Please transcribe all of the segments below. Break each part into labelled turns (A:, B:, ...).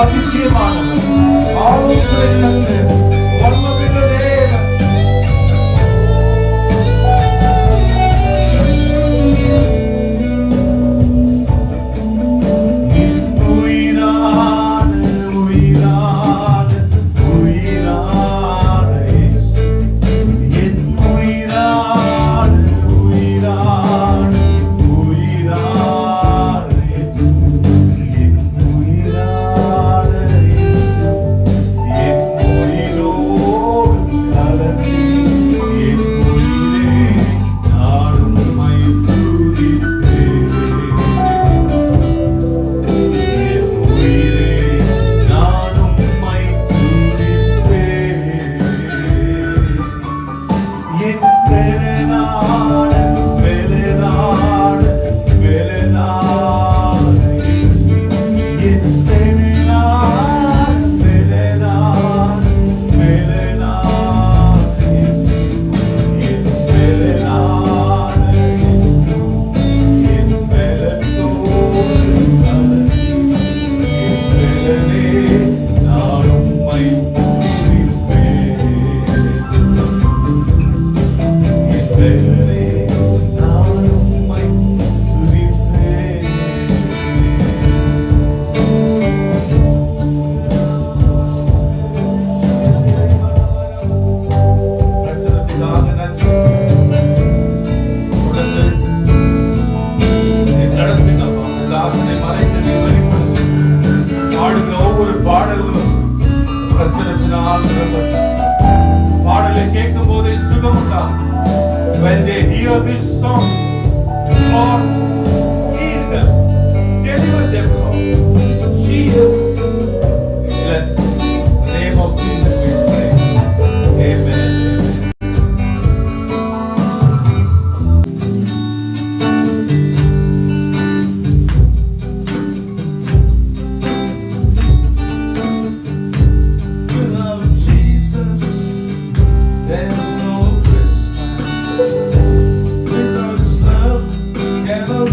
A: அதிசயமானவர், ஆலோசனை தந்து வல்லமையுள்ள தேவன். When they hear this song, Lord, heal them, deliver them, Lord. Jesus, bless the name of Jesus we pray. Amen. Without Jesus, there's no Christmas. Without His love, cannot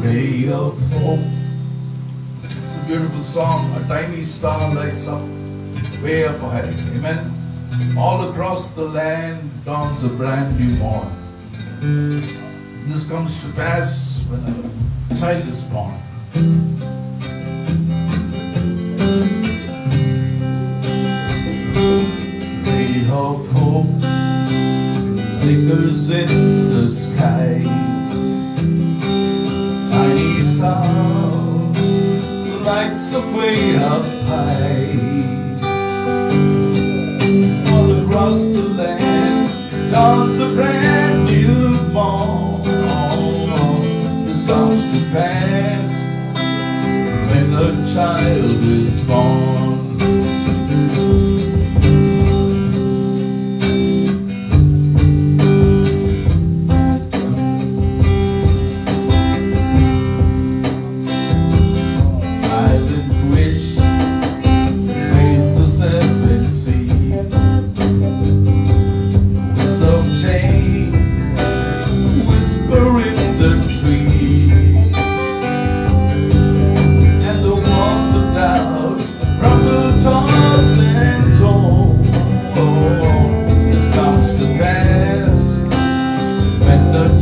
A: ray of hope. It's a beautiful song. A tiny star lights up way up high. Amen. All across the land dawns a brand new morn. This comes to pass when a child is born. Ray of hope flickers in the sky. Tiny star lights up way up high. All across the land dawns a brand new morn. This comes to pass when a child is born.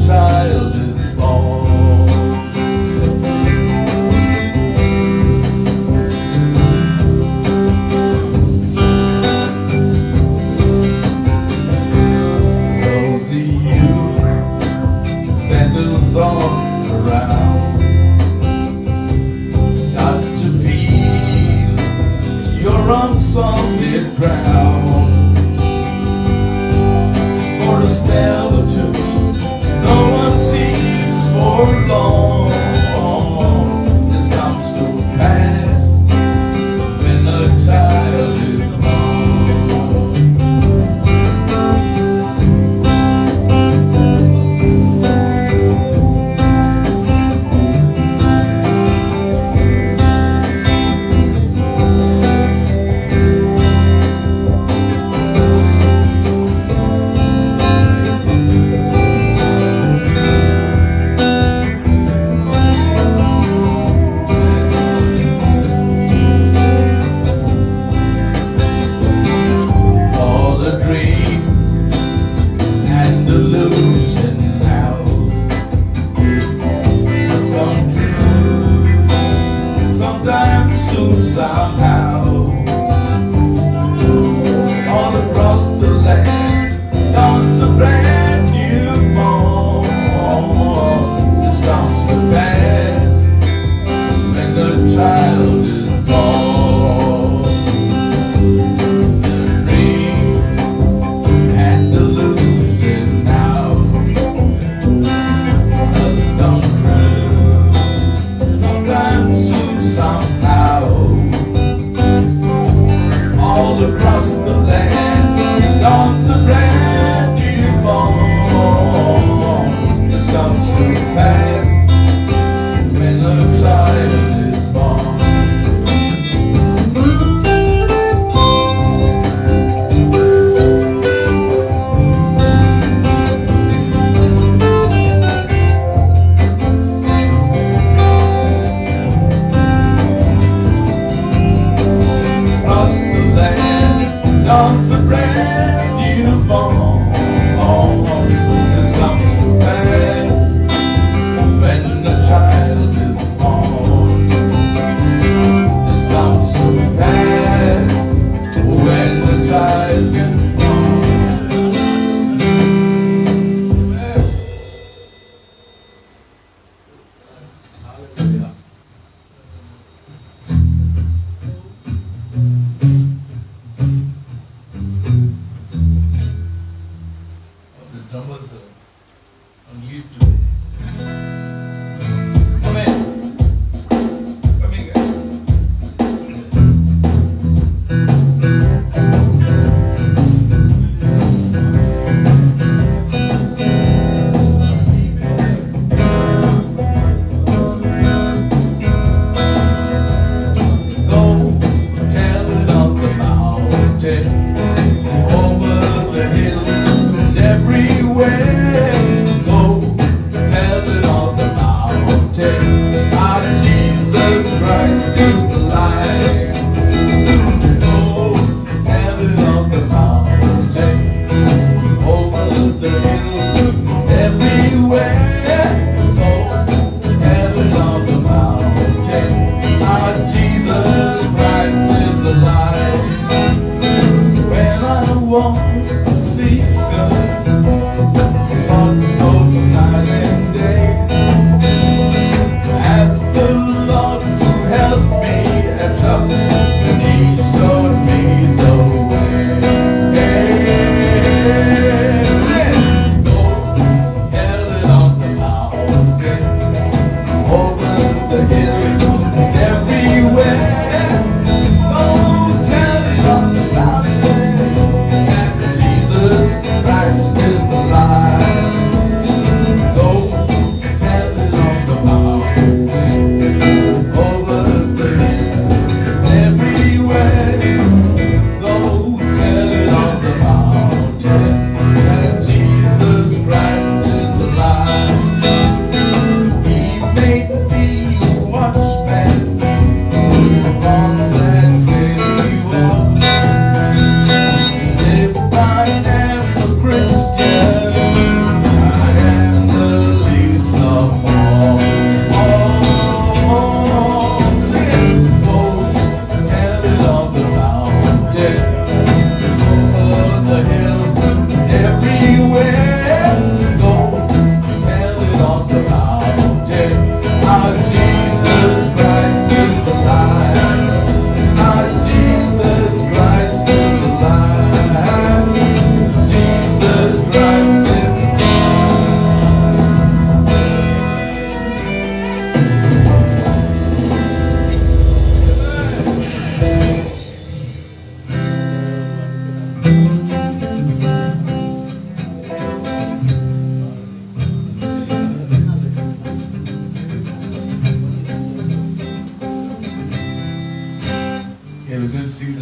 A: Child is born. Rosy youth settles all around. Got to feel you're on solid ground. For a spell or two, no one seems forlorn. This comes to pass when a child is born. Soon somehow, all across the land dawns a brand new morn. This comes to pass when the child is born. The dream and illusion now does come true. Sometimes soon somehow. All across the land dawns a brand new morn. This comes to pass when a child is born. Across the land dawns a brand new morn. This comes to pass when a child is born.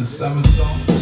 A: the seventh song.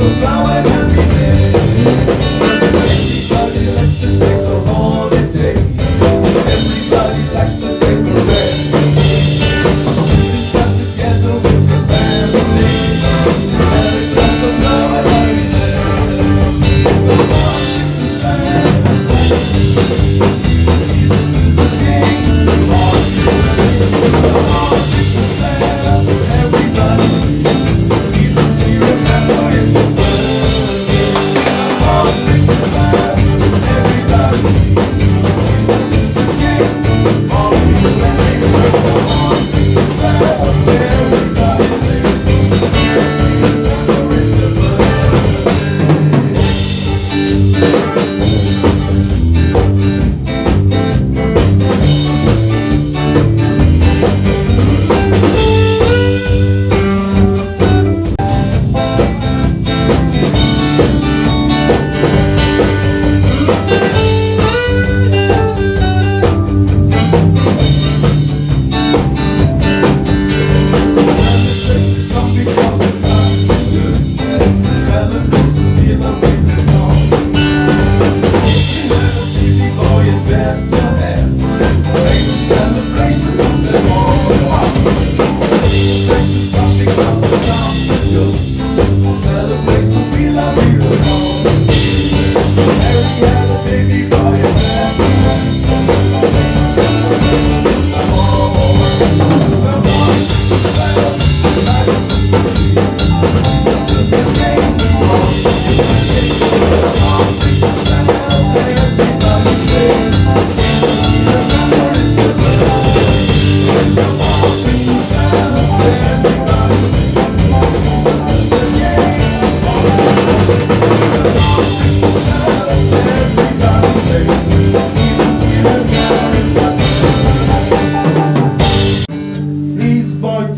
A: so now and happiness. Everybody likes to take a holiday. Everybody likes to take a rest. Time together with the family. And a glass of love and happiness. Jesus is the King. Everybody, Jesus, we remember it's a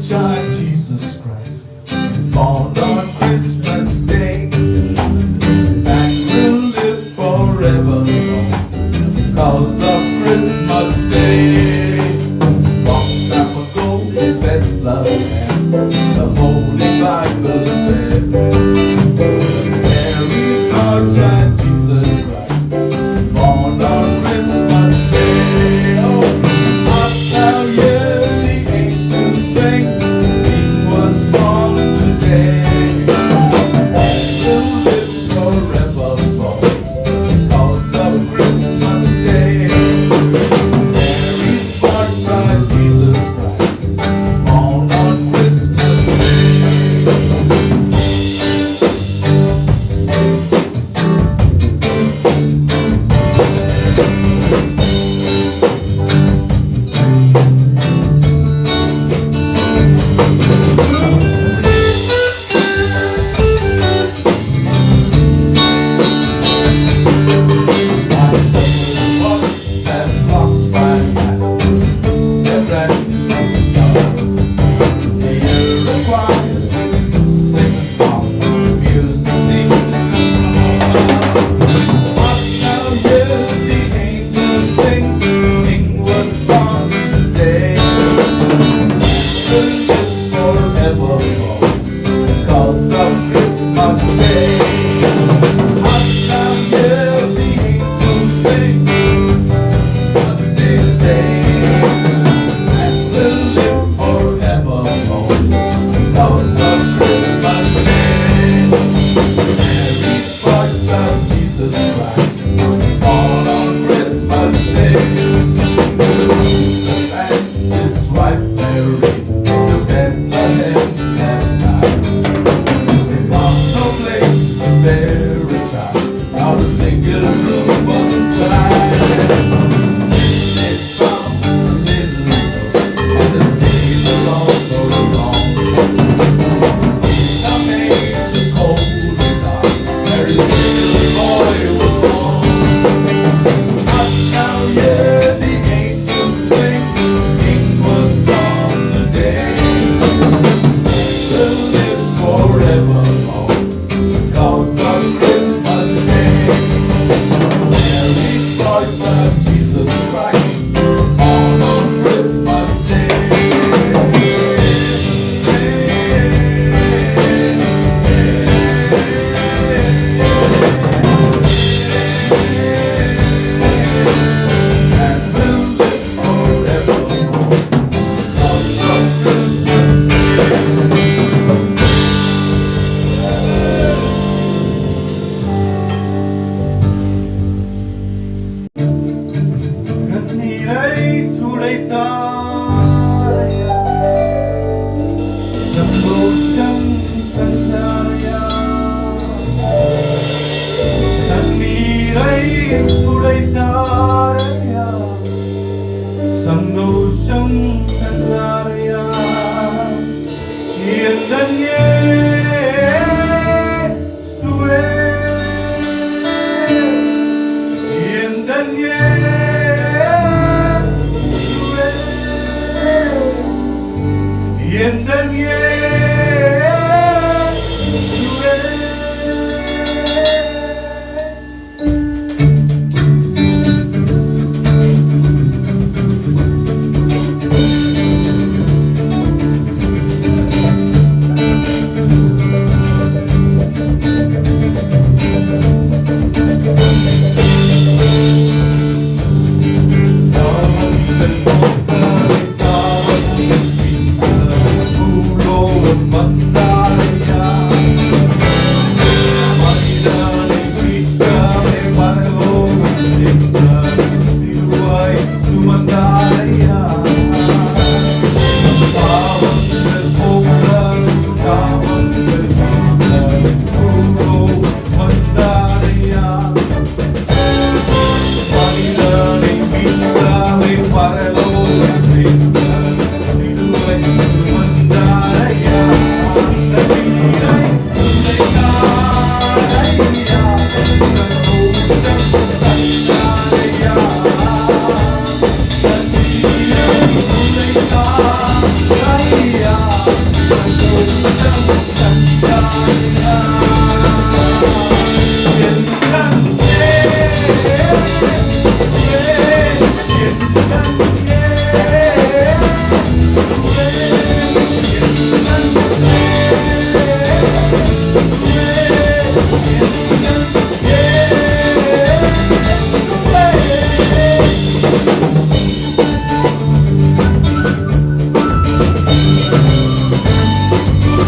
A: child Jesus Christ, born on Christmas Day, and will live forever cause of Christmas Day. Long time ago in Bethlehem, the Holy Bible said, there is our child Jesus Christ, born on Christmas Day. Oh, art thou here, the angels sing, King was born today, and will live forevermore because of Christmas Day. There is our child Jesus Christ, born on Christmas Day. Because of Christmas Day, I now hear the angels sing, what they say, and will live forevermore because of Christmas Day. There is for child Jesus Christ, born on Christmas Day, and his wife Mary to Bethlehem. They found no place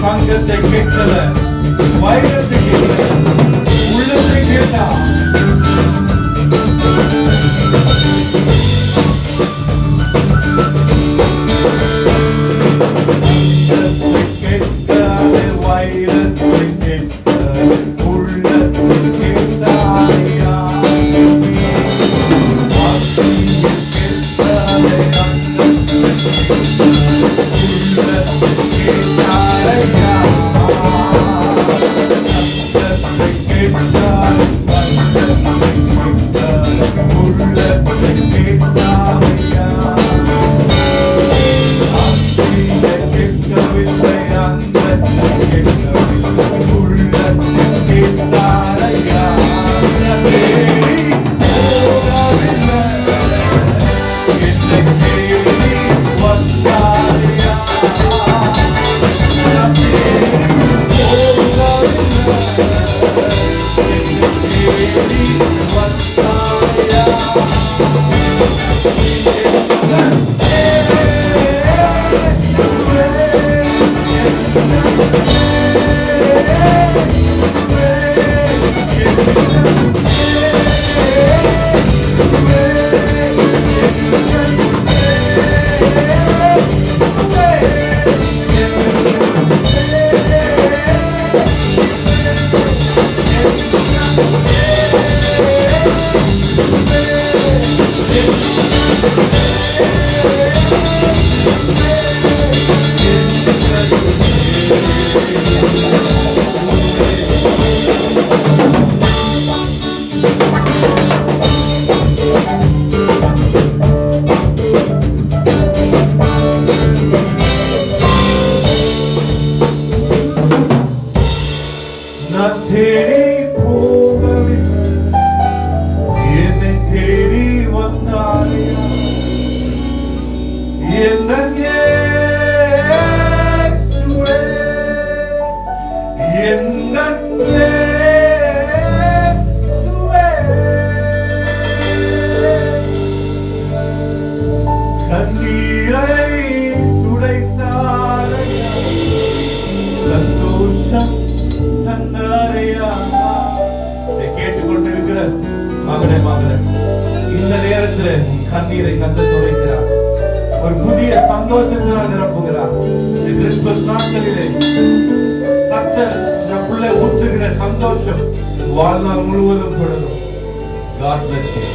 B: தங்கத்தை கேட்கல, வைரத்தை கேட்கல, உள்ளத்தை கேட்டா. கேட்டுக்கொண்டிருக்கிற மகனே மகளே, இந்த நேரத்தில் கண்ணீரை கர்த்தர் துடைக்கிறார். ஒரு புதிய சந்தோஷத்தினால் நிரப்புகிறார். இந்த கிறிஸ்துமஸ் நாட்களிலே கர்த்தர் நமக்குள்ளே ஊற்றுகிற சந்தோஷம் வாழ்நாள் முழுவதும் தொடரும். God bless you.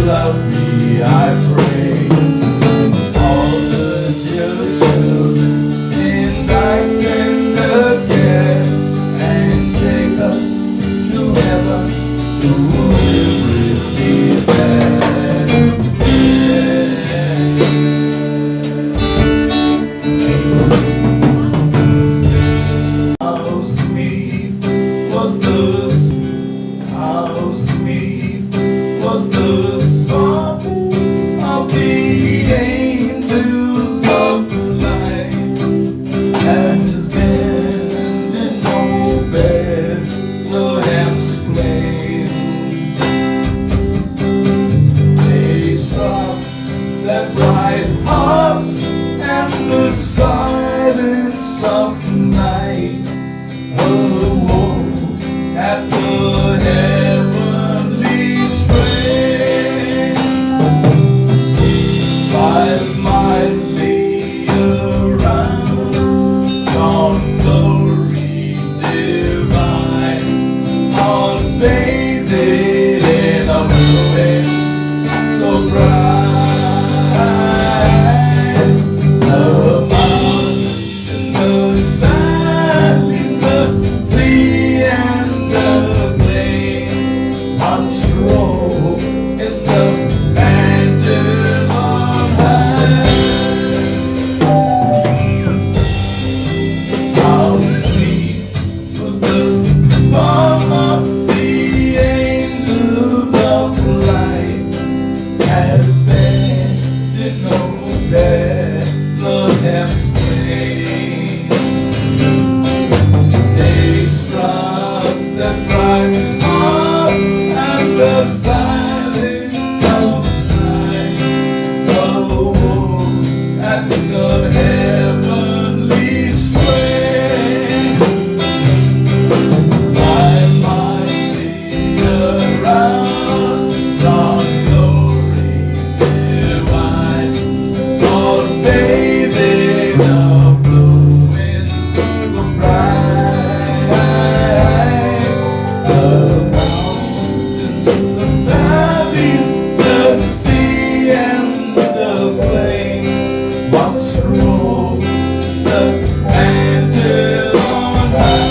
A: Love me, I pray. All the white harps and the silence of night. Oh, at the heavenly strain, 5 miles around, dawn glory divine, all bathed in a flame so bright. The mountains, the valleys, the sea and the plain, once roll in the pendulum high. How sweet was the song of the angels of light, as bending over Bethlehem's plain. They struck the bright heart and the silence of night. Oh, at the heavenly strain, 5 miles around, dawn glory divine, all bathed in a flowing so bright. The mountains, the valleys, the sea and the plain, once rolled the mantle on high.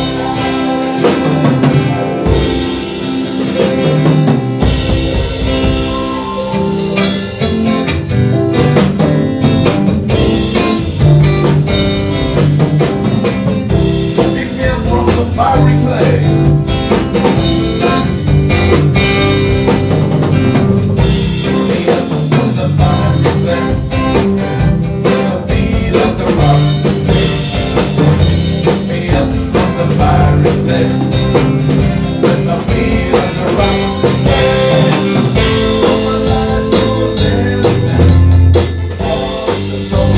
A: Pick me up from the miry clay. Pick me up from the miry clay. Set my feet on the rock. Pick me up from the miry clay. Set my feet on the rock. So my life goes in the dance of the glory.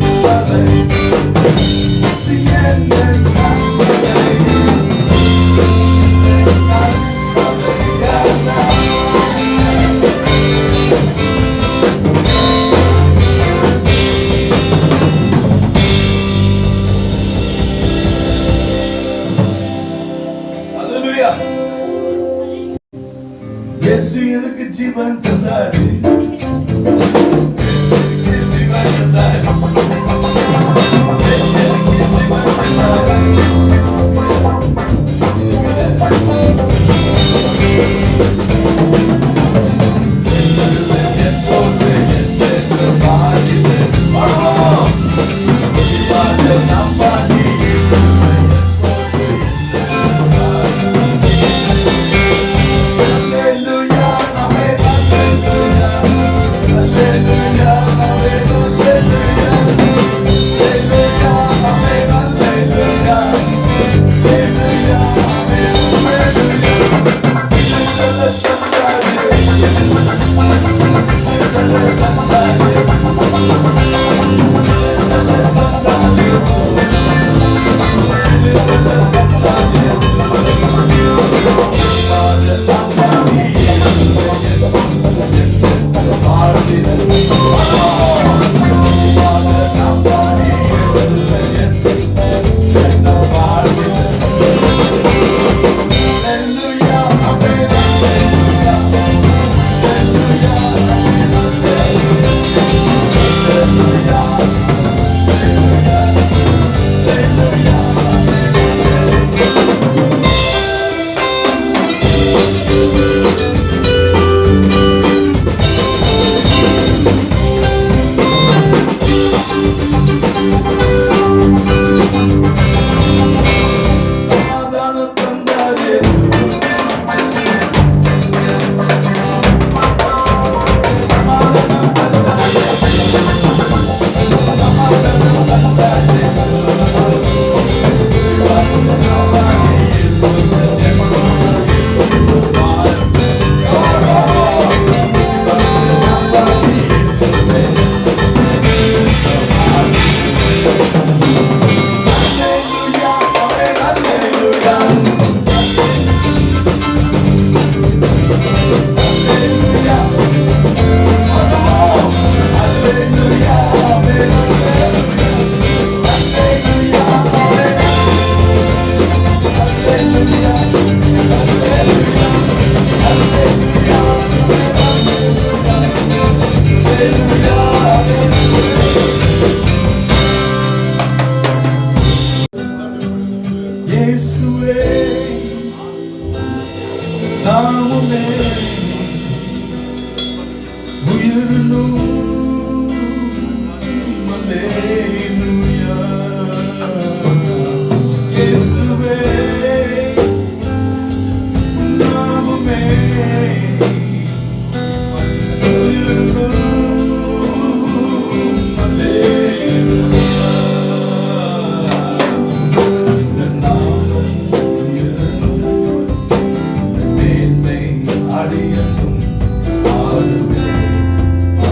B: Hallelujah. ஜீவன் தந்தாரு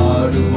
A: ஆடுவேன்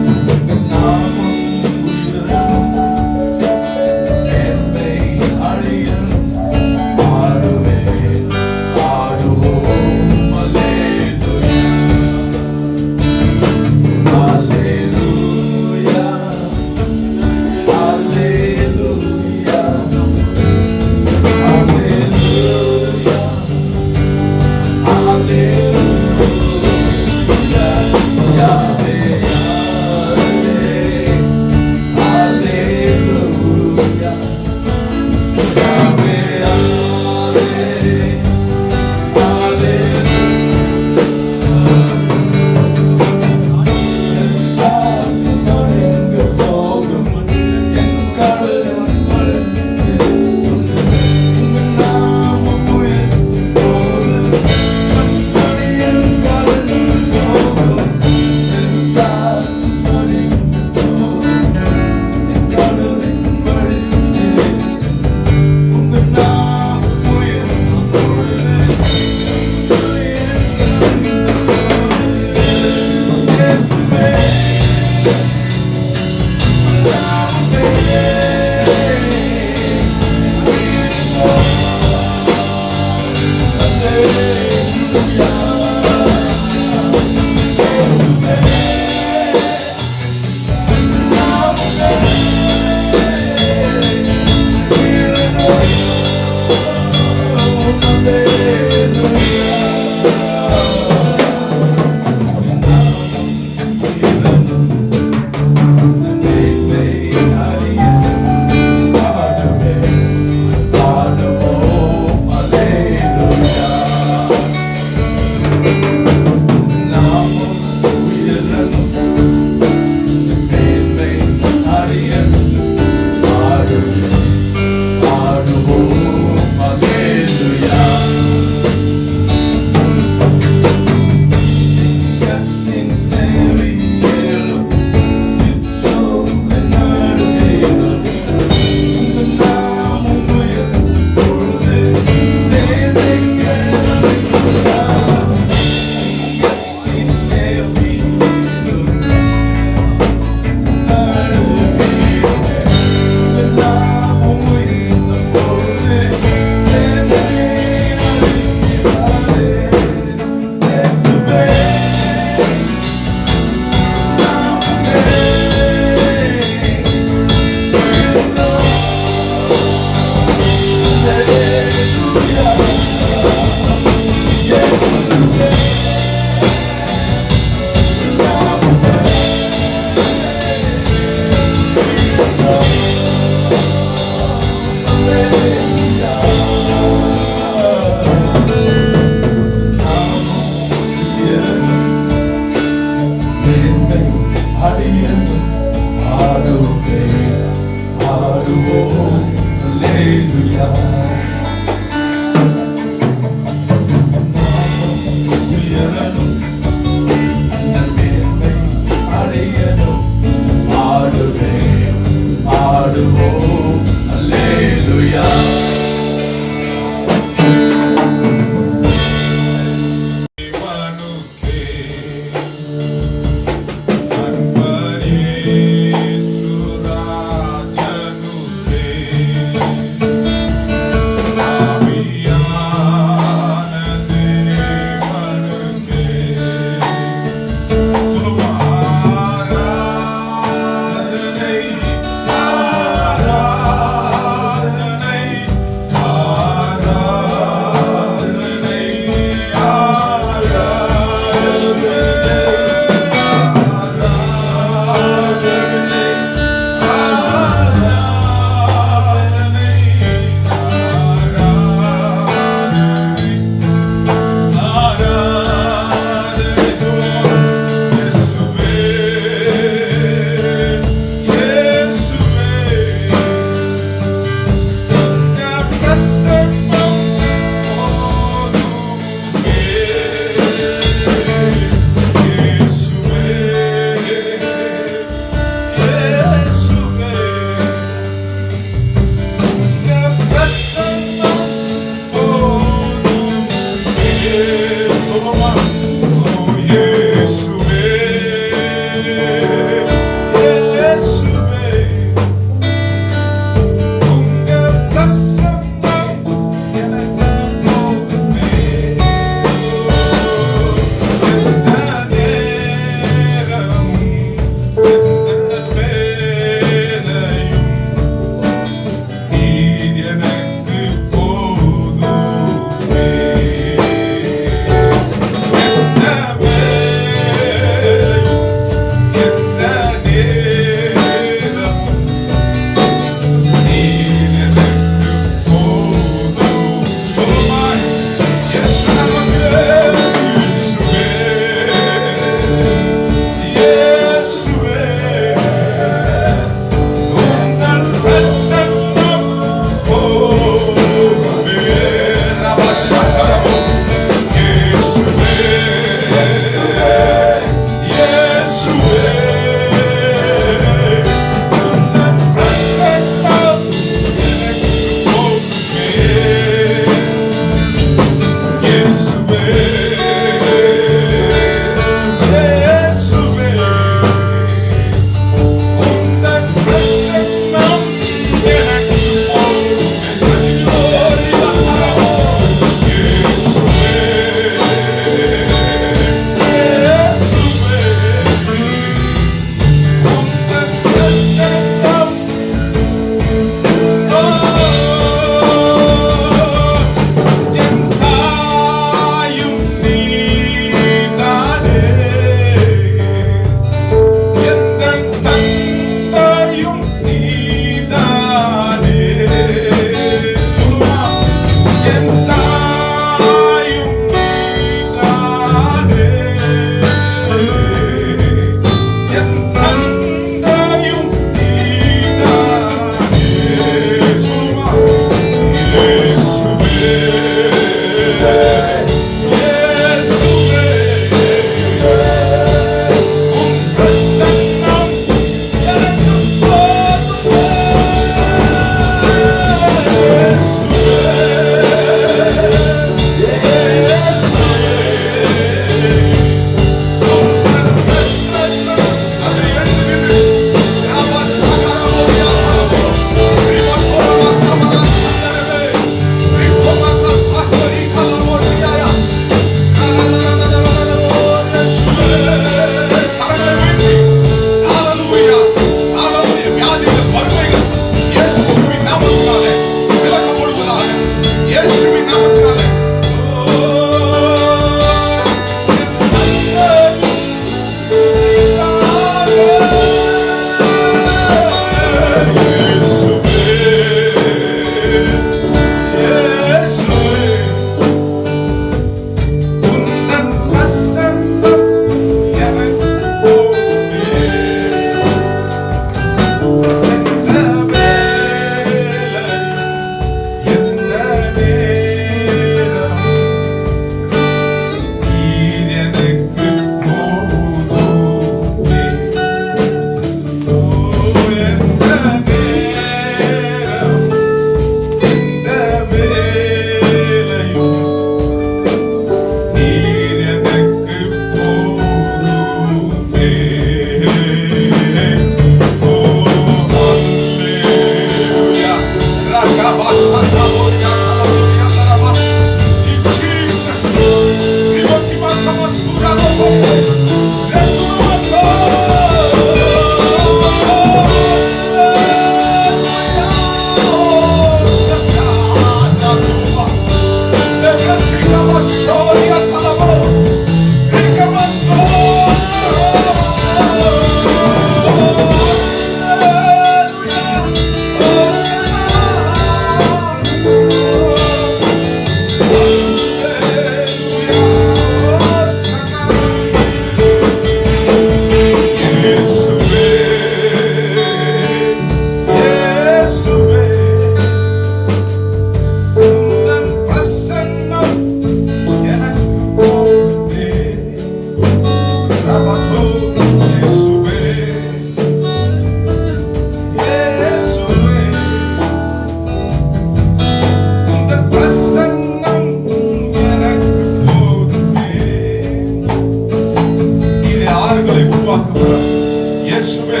B: இயேசுவே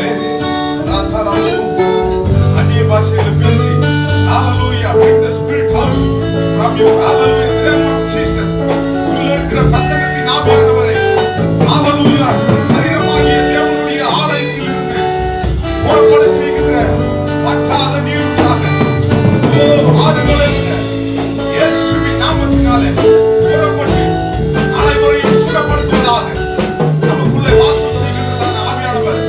B: ராதரவு அந்நிய பாஷையில் பேசி hallelujah bring the spirit out from you hallelujah in the name of Jesus உள்ள இருக்கிற பிரசன்னத்தின் ஆவியானவரை hallelujah சரீரமாகிய தேவனுடைய ஆலயத்தில் இருந்து புறப்பட செய்கின்ற வற்றாத நீரூற்றாக ஆறுகளை இயேசுவின் நாமத்தினாலே புறப்பட்டு அனைவரையும் சுகப்படுத்துவதாக நமக்குள்ளே வாசம் செய்கின்றதான ஆவியானவர்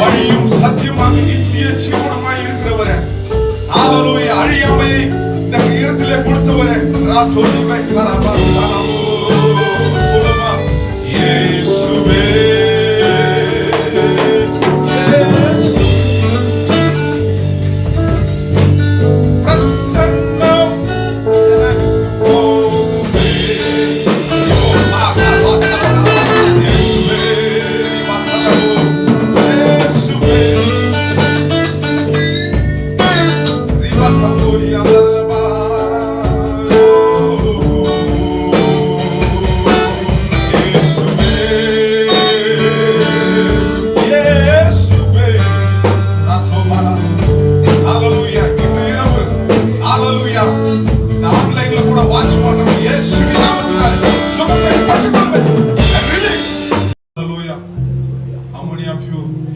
B: வழியும் சத்தியமாக நித்திய ஜீவனமாய் இருக்கிறவரே ஹalleluya அழியாமையை இந்த இடத்திலே கொடுத்தவரே ராதோலிவை கரபா தனமோ சுலமா இயேசுவே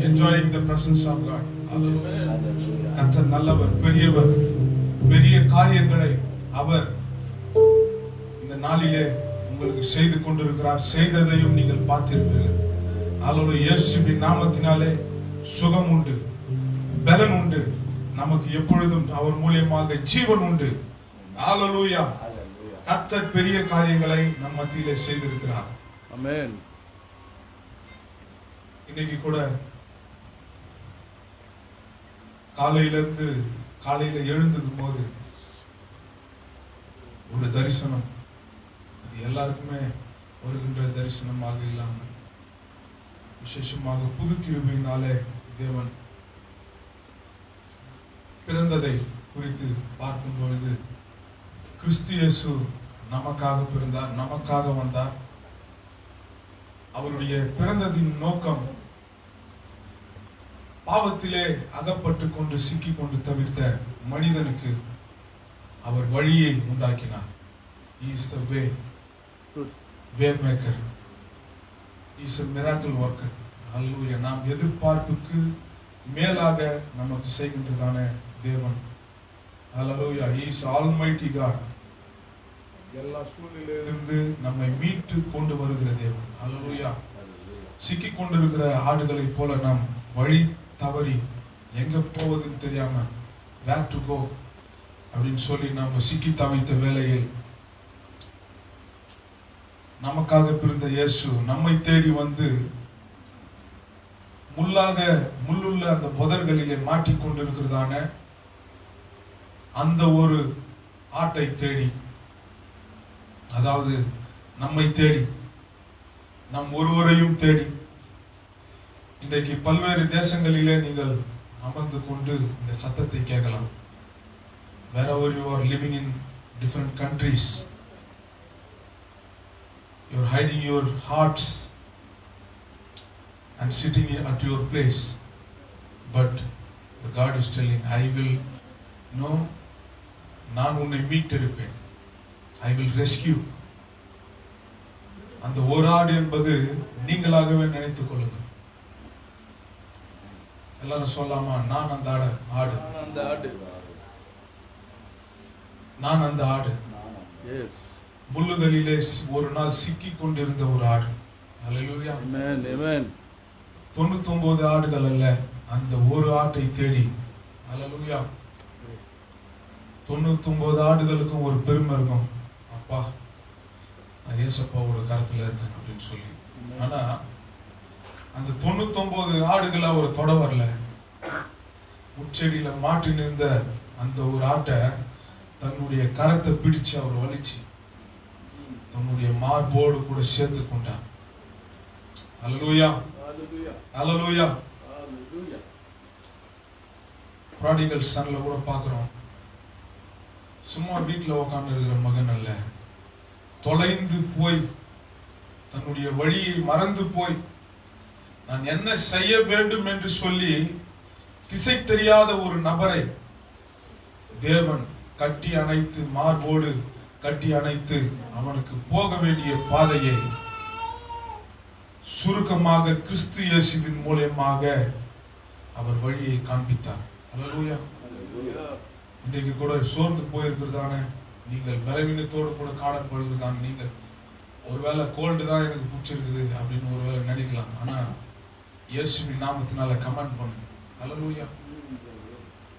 B: enjoying the presence of God. Hallelujah. கர்த்தர் நல்லவர், பெரியவர், பெரிய காரியங்களை அவர் இந்த நாளிலே உங்களுக்கு செய்து கொண்டிருக்கிறார். செய்ததையும் நீங்கள் பார்த்திருப்பீர்கள். ஹalleluya. இயேசுவின் நாமத்தினாலே சுகம் உண்டு, பலன் உண்டு. நமக்கு எப்பொழுதும் அவர் மூலமாக ஜீவன் உண்டு. ஹalleluya. கர்த்தர் பெரிய காரியங்களை நம் மத்தியிலே செய்திருக்கிறார். ஆமென். இன்னைக்கு கூட காலையில எழுந்துக்கும் போது ஒரு தரிசனம், அது எல்லாருக்குமே வருகின்ற தரிசனமாக இல்லாமல் விசேஷமாக புது கிருபையினாலே தேவன் பிறந்ததை குறித்து பார்க்கும் பொழுது கிறிஸ்து இயேசு நமக்காக பிறந்தார், நமக்காக வந்தார். அவருடைய பிறந்ததின் நோக்கம் பாவத்திலே அகப்பட்டு கொண்டு சிக்கிக் கொண்டு தவிர்த்த மனிதனுக்கு அவர் வழியை உண்டாக்கினார். He is the way maker. He is a miracle worker. Hallelujah. நாம் எதிர்பார்ப்புக்கு மேலாக நமக்கு செய்கின்றதான தேவன். Hallelujah. He is almighty God. எல்லா சூழ்நிலையிலிருந்து நம்மை மீட்டு கொண்டு வருகிற தேவன். Hallelujah. சிக்கிக் கொண்டிருக்கிற ஆடுகளை போல நாம் வழி தவறி எங்க போவதுன்னு தெரியாம where to go அப்படின்னு சொல்லி நாம சிக்கி தவித்த வேளையில் நமக்காக பிறந்த இயேசு நம்மை தேடி வந்து முள்ளுள்ள அந்த புதர்களிலே மாட்டிக்கொண்டிருக்கிறதான அந்த ஒரு ஆட்டை தேடி, அதாவது நம்மை தேடி, நம் ஒருவரையும் தேடி, இன்றைக்கு பல்வேறு தேசங்களிலே நீங்கள் அமர்ந்து கொண்டு இந்த சத்தத்தை கேட்கலாம். Wherever you are living in different countries, you are hiding your hearts and sitting at your place, but the God is telling, I will know, நான் உன்னை மீட்டெடுப்பேன், I will rescue. அந்த ஒரு ஆடு என்பது நீங்களாகவே நினைத்துக் கொள்ளுங்கள். எல்லாரும் சொல்லாமா, நான் அந்த ஆடு. நான் அந்த ஆடு.
A: Yes.
B: முள்ளுகளிலே ஒரு நாள் சிக்கி கொண்டிருந்த ஒரு ஆடு. ஹல்லேலூயா.
A: Amen. Amen.
B: 99 ஆடுகள் அல்ல, அந்த ஒரு ஆட்டை தேடி. ஹல்லேலூயா. 99 ஆடுகளுக்கும் ஒரு பெருமை இருக்கும். அப்பா, நான் ஏசப்பாவோட கரத்துல இருக்கேன் அப்படின்னு சொல்லி. ஆனா அந்த 99 ஆடுகளை அவர் தொட வரல. முச்செடியில மாட்டி நின்ற அந்த ஒரு ஆட்டை தன்னுடைய கரத்தை பிடிச்சு அவர் வலிச்சு தன்னுடைய மார்போடு கூட சேர்த்து கொண்டார். அல்லேலூயா, அல்லேலூயா. ப்ராடிகல் சன்ல கூட பார்க்கிறோம். சும்மா வீட்டில் உட்கார்ந்து இருக்கிற மகன் அல்ல, தொலைந்து போய் தன்னுடைய வழியை மறந்து போய் நான் என்ன செய்ய வேண்டும் என்று சொல்லி திசை தெரியாத ஒரு நபரை தேவன் கட்டி அணைத்து, மார்போடு கட்டி அணைத்து, அவனுக்கு போக வேண்டிய பாதையை சுருக்கமாக கிறிஸ்து இயேசுவின் மூலமாக அவர் வழியை காண்பித்தார். அல்லேலூயா. இன்றைக்கு கூட சோர்ந்து போயிருக்கிறதான நீங்கள், பலவீனத்தோடு கூட காணப்படுவதற்கான நீங்கள், ஒருவேளை கோல்டு தான் எனக்கு பிடிச்சிருக்குது அப்படின்னு ஒருவேளை நினைக்கலாம். ஆனா இயேசுவின் நாமத்தினால கமெண்ட் பண்ணுங்க. அல்லேலூயா.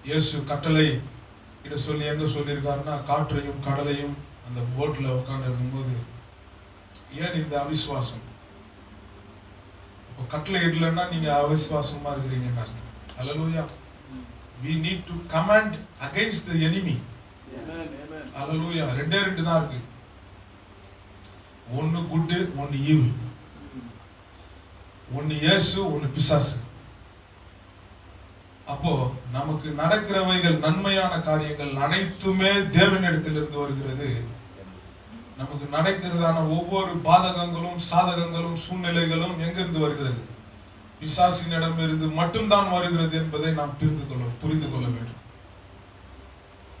B: இயேசு கட்டளை இட சொல்லி எங்க சொல்லியிருக்காருன்னா, காற்றையும் கடலையும் அந்த போட்ல உட்கார்ந்து இருக்கும்போது, ஏன் இந்த அவிசுவாசம்? இப்போ கட்டளை இடலன்னா நீங்க அவிசுவாசமா இருக்கிறீங்கன்னு அர்த்தம். அல்லேலூயா. We need to command against the enemy. அல்லேலூயா. ரெண்டே தான் இருக்கு. ஒன்னு குட், ஒன்னு ஈவில். ஒன்னு இயேசு, ஒன்னு பிசாசு. அப்போ நமக்கு நடக்கிறவைகள், நன்மையான காரியங்கள் அனைத்துமே தேவனிடத்திலிருந்து வருகிறது. நமக்கு நடக்கிறதான ஒவ்வொரு பாதகங்களும் சாதகங்களும் சூழ்நிலைகளும் எங்கிருந்து வருகிறது? பிசாசினிடம் இருந்து மட்டும்தான் வருகிறது என்பதை நாம் புரிந்து கொள்ள வேண்டும்.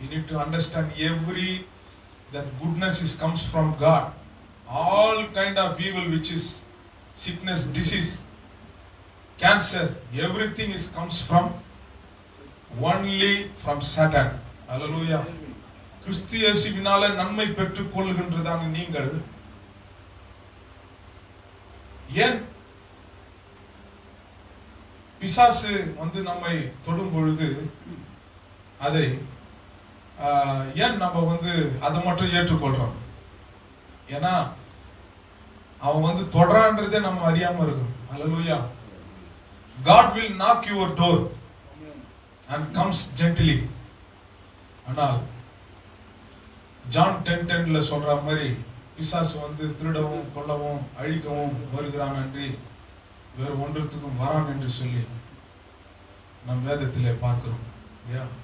B: You need to understand that goodness comes from God. All kind of evil, which is sickness, disease, cancer, everything comes from only from Satan. Hallelujah. கிறிஸ்து இயேசுவினால நன்மை பெற்றுக் கொள்கின்றதான நீங்கள் ஏன் பிசாசு நம்மை தொடும் பொழுது அதை ஏன் நம்ம அதை மட்டும் ஏற்றுக்கொள்றோம்? ஏன்னா அவன் தொடறான்றதே நம்ம அறியாம இருக்கும். Hallelujah. God will knock your door and comes gently. ஆனால் ஜான் 10:10ல சொல்ற மாதிரி பிசாசு திருடவும் கொல்லவும் அழிக்கவும் வருகிறான் என்று வேறு ஒன்றுத்துக்கும் வரான் என்று சொல்லி நம் வேதத்திலே பார்க்கிறோம்.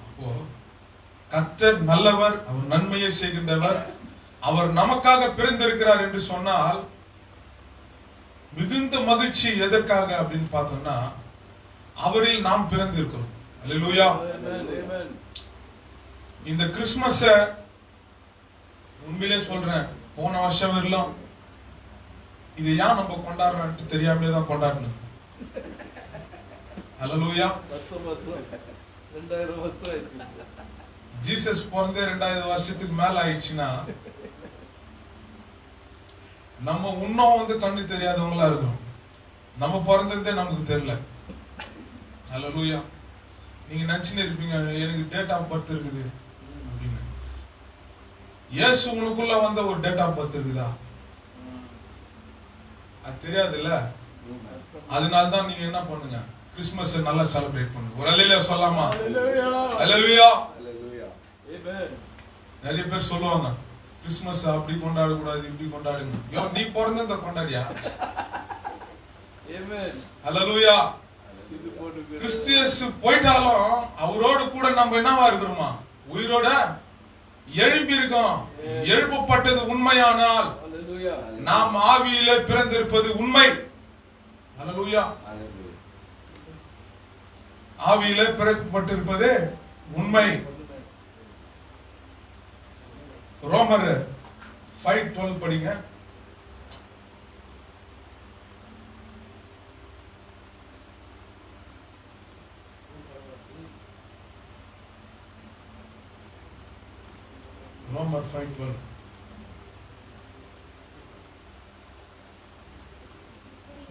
B: அப்போ கர்த்தர் நல்லவர், அவர் நன்மையை செய்கின்றவர், அவர் நமக்காக பிறந்திருக்கிறார் என்று சொன்னால் மிகுந்த மகிழ்ச்சி. எதற்காக அப்படின்னு பார்த்தோம்னா, அவரில் நாம் பிறந்திருக்கிறோம். அல்லேலூயா. இந்த கிறிஸ்துமஸ உண்மையிலே சொல்றேன், போன வருஷம் வரலாம் இது ஏன் நம்ம கொண்டாடுறோம்னு தெரியாமே தான் கொண்டாடணும். அல்லேலூயா. ஜீசஸ் பிறந்தே 2000 வருஷத்துக்கு மேல ஆயிடுச்சுன்னா நம்ம இன்னும் கண்ணு தெரியாதவங்களா இருக்கிறோம். நம்ம பிறந்ததே நமக்கு தெரியல. அல்லேலூயா. நீங்க நினைச்சுன்னு இருப்பீங்க, எனக்கு டேட் ஆஃப் பர்த் இருக்குது அப்படின்னு. இயேசு உனக்குள்ள ஒரு டேட் ஆஃப் பர்த் இருக்குதா? அது தெரியாதுல்ல. அதனால்தான் நீங்க என்ன பண்ணுங்க, கிறிஸ்துமஸ் நல்லா செலிப்ரேட் பண்ணுங்க. ஒரு அல்லேலூயா சொல்லாமா? அல்லேலூயா. நிறைய பேர் சொல்லுவாங்க, கிறிஸ்துமஸ் அப்படி கொண்டாட கூடாது, இப்படி கொண்டாடுங்க. நீ பிறந்த கொண்டாடியா? அல்லேலூயா. கிறிஸ்து இயேசு போயிட்டாலும் அவரோடு கூட நம்ம என்னவா இருக்கிறோமா? உயிரோட எழுப்பி இருக்கோம். எழுப்பப்பட்டது உண்மையானால் நாம் ஆவியிலே பிறந்திருப்பது உண்மை. அல்லேலூயா. ஆவியிலே பிறக்கப்பட்டிருப்பது உண்மை. ரோமர் 5:12 படிங்க. Romans 5:12.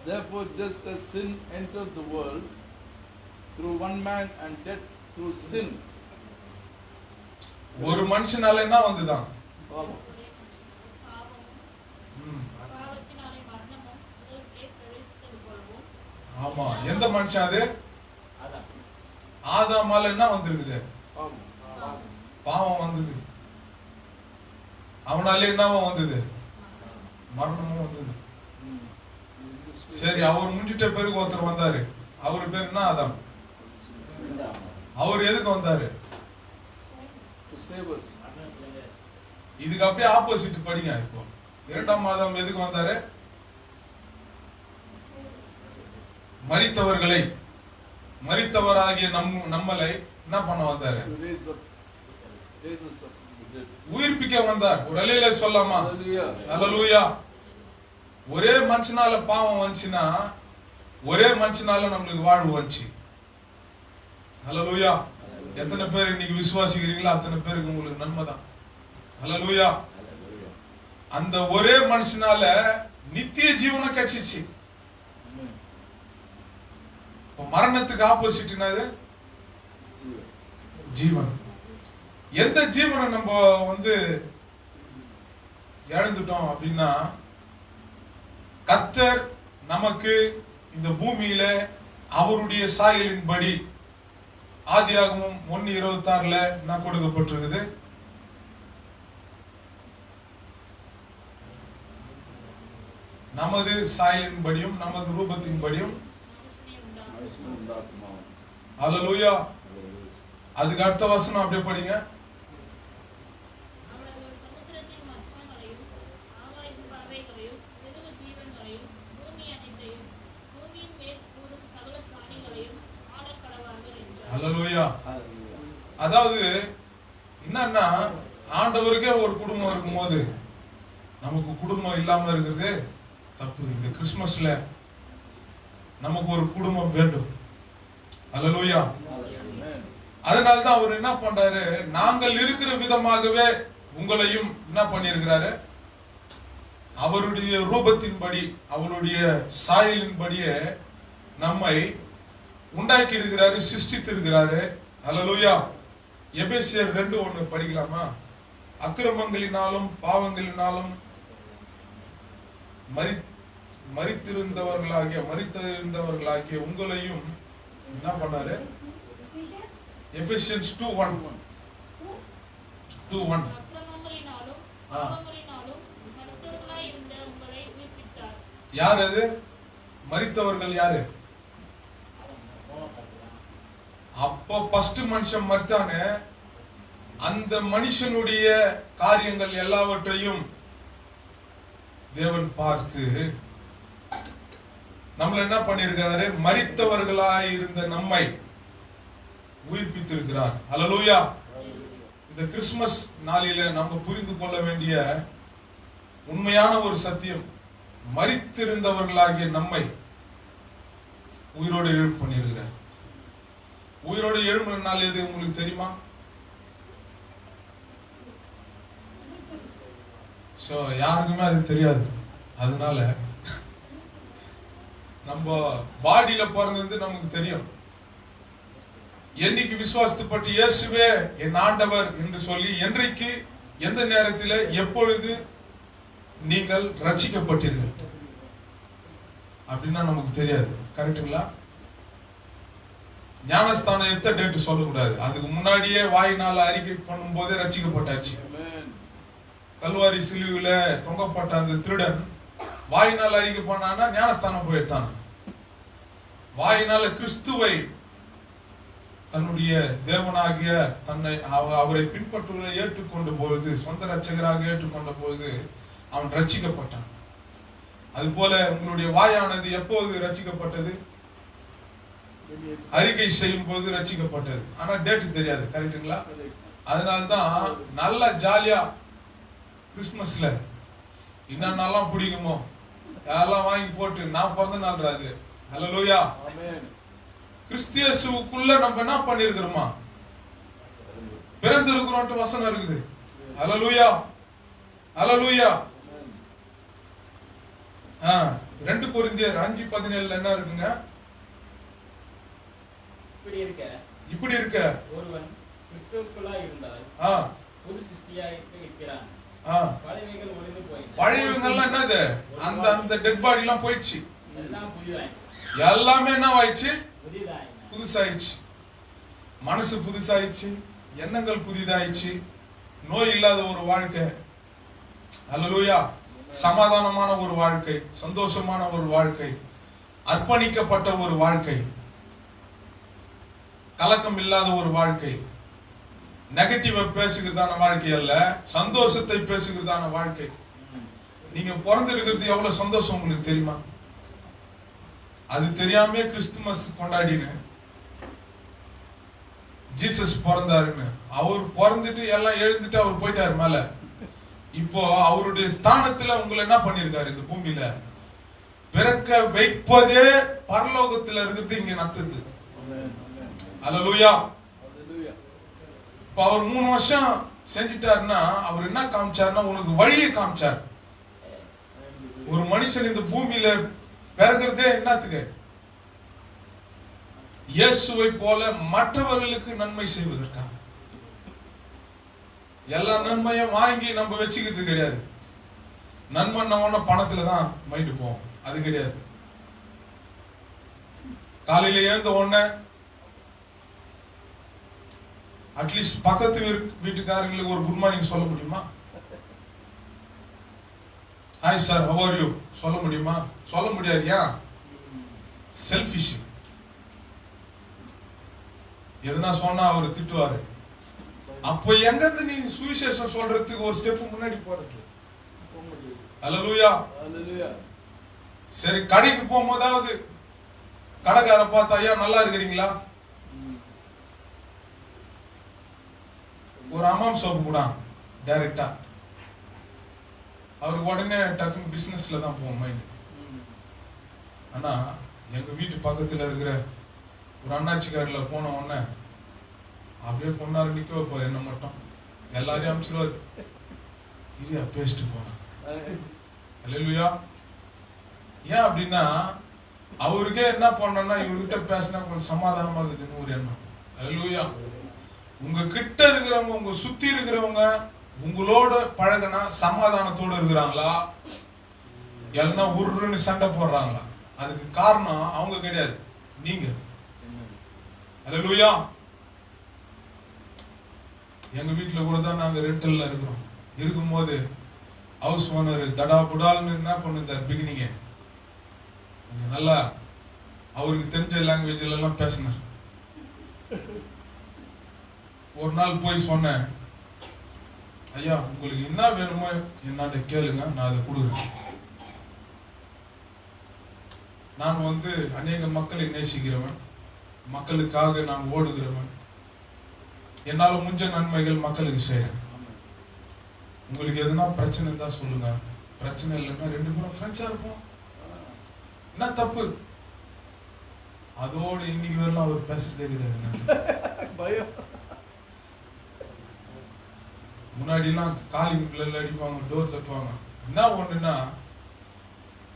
A: Therefore, just as sin entered the world through one man and death through sin.
B: ஒரு மனுஷனால என்ன வந்துதான்?
A: பாவம்.
B: ஆமா, எந்த மனுஷன் அது? ஆதாமால என்ன வந்திருக்குது? பாவம் வந்தது. அவனால என்னவா வந்தது? மரணமும் வந்தது. சரி, அவர் முடிஞ்சிட்ட பிறகு ஒருத்தர் வந்தாரு. அவர் பேர் என்ன? ஆதாம். அவர் எதுக்கு வந்தாரு? இதுக்கு அப்படியே ஆப்போசிட் படிங்க. இப்போ இரண்டாம் ஆதாம் எதுக்கு வந்தாரு? மரித்தவர்களை, மரித்தவராகிய நம்மளை என்ன பண்ண வந்தாரு? உயிர்ப்பிக்க வந்தார். ஒரு அல்லேலூயா சொல்லாமா? அல்லேலூயா. ஒரே மனுஷனால பாவம் வந்துச்சுன்னா ஒரே மனுஷனால நம்மளுக்கு வாழ்வு வந்துச்சு. அல்லேலூயா. எத்தனை பேர் இன்னைக்கு விசுவாசிக்கிறீங்களோ அத்தனை பேருக்கு உங்களுக்கு நன்மைதான். அல்லேலூயா. அந்த ஒரே மனுஷனால நித்திய ஜீவனை கிடைச்சிச்சு. மரணத்துக்கு ஆப்போசிட் என்னது? ஜீவன். எந்த ஜீவனை நம்ம இழந்துட்டோம் அப்படின்னா, கர்த்தர் நமக்கு இந்த பூமியில அவருடைய சாயலின்படி ஆதியாகமம் 1:26 என்ன கொடுக்கப்பட்டிருக்குது? நமது சாயலின்படியும் நமது ரூபத்தின்படியும். அல்லேலூயா. அதுக்கு அடுத்த வசனம் அப்படியே படிங்க. அல்லேலூயா. அதாவது என்னன்னா, ஆண்டவருக்கே ஒரு குடும்பம் இருக்கும்போது நமக்கு குடும்பம் இல்லாம இருக்கிறது தப்பு. இந்த கிறிஸ்துமஸ்ல நமக்கு ஒரு குடும்பம் வேண்டும். அல்லேலூயா. அதனால்தான் அவர் என்ன பண்றாரு? நாங்கள் இருக்கிற விதமாகவே உங்களையும் என்ன பண்ணியிருக்கிறாரு? அவருடைய ரூபத்தின்படி, அவருடைய சாயலின்படியே நம்மை உண்டாக்கி இருக்கிறாரு, சிருஷ்டித்து இருக்கிறாரு. அல்லேலூயா. எபேசியர் 2:1 படிக்கலாமா? அக்கிரமங்களினாலும் பாவங்களினாலும் மரித்திருந்தவர்களாகிய உங்களையும் என்ன பண்ணாரு? எபேசியன்ஸ் 2:1 யார் அது? மரித்தவர்கள் யாரு? அப்போ ஃபர்ஸ்ட் மனுஷன் மரித்தானே, அந்த மனுஷனுடைய காரியங்கள் எல்லாவற்றையும் தேவன் பார்த்து நம்மள என்ன பண்ணிருக்கிறாரு? மரித்தவர்களாய் இருந்த நம்மை உயிர்ப்பித்திருக்கிறார். அல்லேலூயா. இந்த கிறிஸ்துமஸ் நாளில நம்ம புரிந்து கொள்ள வேண்டிய உண்மையான ஒரு சத்தியம், மரித்திருந்தவர்களாகிய நம்மை உயிரோடு எழுப்பு பண்ணியிருக்கிறார். உயிரோடு எழுப்புற நாள் எது உங்களுக்கு தெரியுமா? சோ யாருக்குமே அது தெரியாது. அதனால நம்ம பாடியில பிறந்தது நமக்கு தெரியும். என்னைக்கு விசுவாசத்துப்பட்டு இயேசுவே என் ஆண்டவர் என்று சொல்லி என்றைக்கு, எந்த நேரத்தில், எப்பொழுது நீங்கள் ரட்சிக்கப்பட்டீர்கள் அப்படின்னா நமக்கு தெரியாது. கரெக்டுங்களா? ஞானஸ்தானம் எத்த டேட் சொல்லக்கூடாது. அதுக்கு முன்னாடியே வாயினால் அறிக்கை பண்ணும் போதே ரட்சிக்கப்பட்டாச்சு. கல்வாரி சிலுவையில தொங்கப்பட்ட அந்த திருடன் வாயினால் அறிக்கை பண்ணானா ஞானஸ்தானம் போயிட்டான். வாயினால கிறிஸ்துவை தன்னுடைய தேவனாகிய தன்னை அவரை பின்பற்றுவதை ஏற்றுக்கொண்ட பொழுது, சொந்த ரட்சகராக ஏற்றுக்கொண்ட பொழுது அவன் ரட்சிக்கப்பட்டான். அது போல உங்களுடைய வாயானது எப்போது ரட்சிக்கப்பட்டது? அறிக்கை செய்யும் போது ரட்சிக்கப்பட்டது. ஆனா டேட் தெரியாது. கரெக்டுங்களா? அதனால்தான் நல்லா ஜாலியா கிறிஸ்துமஸ்ல என்னென்னலாம் பிடிக்குமோ எல்லாம் வாங்கி போட்டு, நான் பிறந்த நாள் அது. அல்லேலூயா. கிறிஸ்தியேசுக்குள்ள நம்ம என்ன பண்ணிருக்கிறோமா? பிறந்திருக்கிறோம் வசனம் இருக்குது. ஹல்லேலூயா ஹல்லேலூயா. 2 கொரிந்தியர் 5:17 என்ன இருக்குங்க? இப்படி இருக்க
C: ஒருவன் கிறிஸ்துவுக்குள்ளாய் இருந்தால் புது சிருஷ்டியாய் இருக்கிறான். பழையவைகள் ஒழிந்து போயின.
B: பழையவைகள்லாம் என்னது? அந்த டெட் பாடி எல்லாம் போயிடுச்சு.
C: எல்லாம் புதிதாயிற்று.
B: எல்லாமே என்ன ஆயிடுச்சு?
C: புதிதாயின.
B: புதுசாயிடுச்சு. மனசு புதுசாயிடுச்சு, எண்ணங்கள் புதிதாயிடுச்சு, நோய் இல்லாத ஒரு வாழ்க்கை, ஹல்லேலூயா, சமாதானமான ஒரு வாழ்க்கை, சந்தோஷமான ஒரு வாழ்க்கை, அர்ப்பணிக்கப்பட்ட ஒரு வாழ்க்கை, கலக்கம் இல்லாத ஒரு வாழ்க்கை, நெகட்டிவா பேசுகிறதான வாழ்க்கை அல்ல, சந்தோஷத்தை பேசுகிறதான வாழ்க்கை. நீங்க பிறந்திருக்கிறது எவ்வளவு சந்தோஷம் உங்களுக்கு தெரியுமா? அது தெரியாமே கிறிஸ்துமஸ் கொண்டாடினு ஜீசஸ் பிறந்தாருன்னு அவர் பிறந்துட்டு எல்லாம் எழுந்துட்டு அவர் போயிட்டாரு மேல. இப்போ அவருடைய ஸ்தானத்துல உங்களை என்ன பண்ணிருக்காரு? இந்த பூமியில பிறக்க வைப்பதே பரலோகத்துல இருக்கிறது இங்க நடத்துது. ஹல்லேலூயா. இப்ப அவர் 3 வருஷம் செஞ்சிட்டாருன்னா அவர் என்ன காமிச்சாருன்னா உனக்கு வழியை காமிச்சார். ஒரு மனுஷன் இந்த பூமியில பிறகுறதே என்னத்துக்கு? இயேசுவை போல மற்றவர்களுக்கு நன்மை செய்வதற்காக. எல்லா நன்மையும் வாங்கி நம்ம வச்சுக்கிறது கிடையாது. நன்மை பணத்துல தான் மைண்டு போவோம், அது கிடையாது. காலையில எழுந்த உடனே அட்லீஸ்ட் பக்கத்து வீட்டுக்காரங்களுக்கு ஒரு குட் மார்னிங் சொல்ல முடியுமா? Hi sir, how are you சொல்ல முடியுமா? சொல்ல முடியாதியா? செல்ஃபிஷ். எதுனா சொன்னா அவர் திட்டுவாரு. அப்போ எங்க நீ சுவிசேஷம் சொல்றதுக்கு ஒரு ஸ்டெப் முன்னாடி போறது? ஹல்லேலூயா ஹல்லேலூயா. சரி, கடைக்கு போகும்போதாவது கடைக்கார பார்த்தா ஐயா நல்லா இருக்கிறீங்களா, ஒரு அம்மாம் சோப்பு கூட டைரக்டா அவருக்கு உடனே டக்குன்னு பிசினஸ்ல தான் போவோம் மைண்ட். ஆனா எங்க வீட்டு பக்கத்துல இருக்கிற ஒரு அண்ணாச்சிக்காரில போன உடனே அப்படியே பொண்ணாரு நிக்க வைப்பார். என்ன மட்டும் எல்லாரையும் அனுப்பிச்சிடுவாரு. இரியா பேசிட்டு போனான். ஹல்லேலூயா. ஏன் அப்படின்னா அவருக்கே என்ன பண்ணா இவர்கிட்ட பேசினா கொஞ்சம் சமாதானமா இருக்குதுன்னு ஒரு எண்ணம். ஹல்லேலூயா. உங்க கிட்ட இருக்கிறவங்க, உங்க சுத்தி இருக்கிறவங்க உங்களோட பழகினா சமாதானத்தோட இருக்கிறாங்களா, இல்லைன்னா உருன்னு சண்டை போடுறாங்களா? அதுக்கு காரணம் அவங்க கிடையாது, நீங்க. ஹல்லேலூயா. எங்க வீட்டுல கூட தான் நாங்க ரெண்டல்ல இருக்கிறோம். இருக்கும்போது ஹவுஸ் ஓனர் தடா புடால்னு என்ன பண்ணுதார் பிகினிங்க நல்லா அவருக்கு தெரிஞ்ச லாங்குவேஜ்ல எல்லாம் பேசினார். ஒரு நாள் போய் சொன்னேன், ஐயா உங்களுக்கு என்ன வேணுமோ என்னாட்ட கேளுங்க, நான் அதை கொடுக்குறேன். நான் அநேக மக்களை நேசிக்கிறவன், மக்களுக்காக நான் ஓடுகிறவன், என்னால முடிஞ்ச நன்மைகள் மக்களுக்கு செய்யறேன். உங்களுக்கு எதுனா பிரச்சனை தான் சொல்லுங்க, பிரச்சனை இல்லைன்னா 2 பேரும் ஃப்ரெண்ட்ஸா இருப்போம், என்ன தப்பு? அதோடு இன்னைக்கு வரலாம் அவர் பேசுறதே கிடையாது. முன்னாடி எல்லாம் காலிங் பிள்ளைல அடிப்பாங்க, டோர் தட்டுவாங்க. என்ன ஒண்ணுன்னா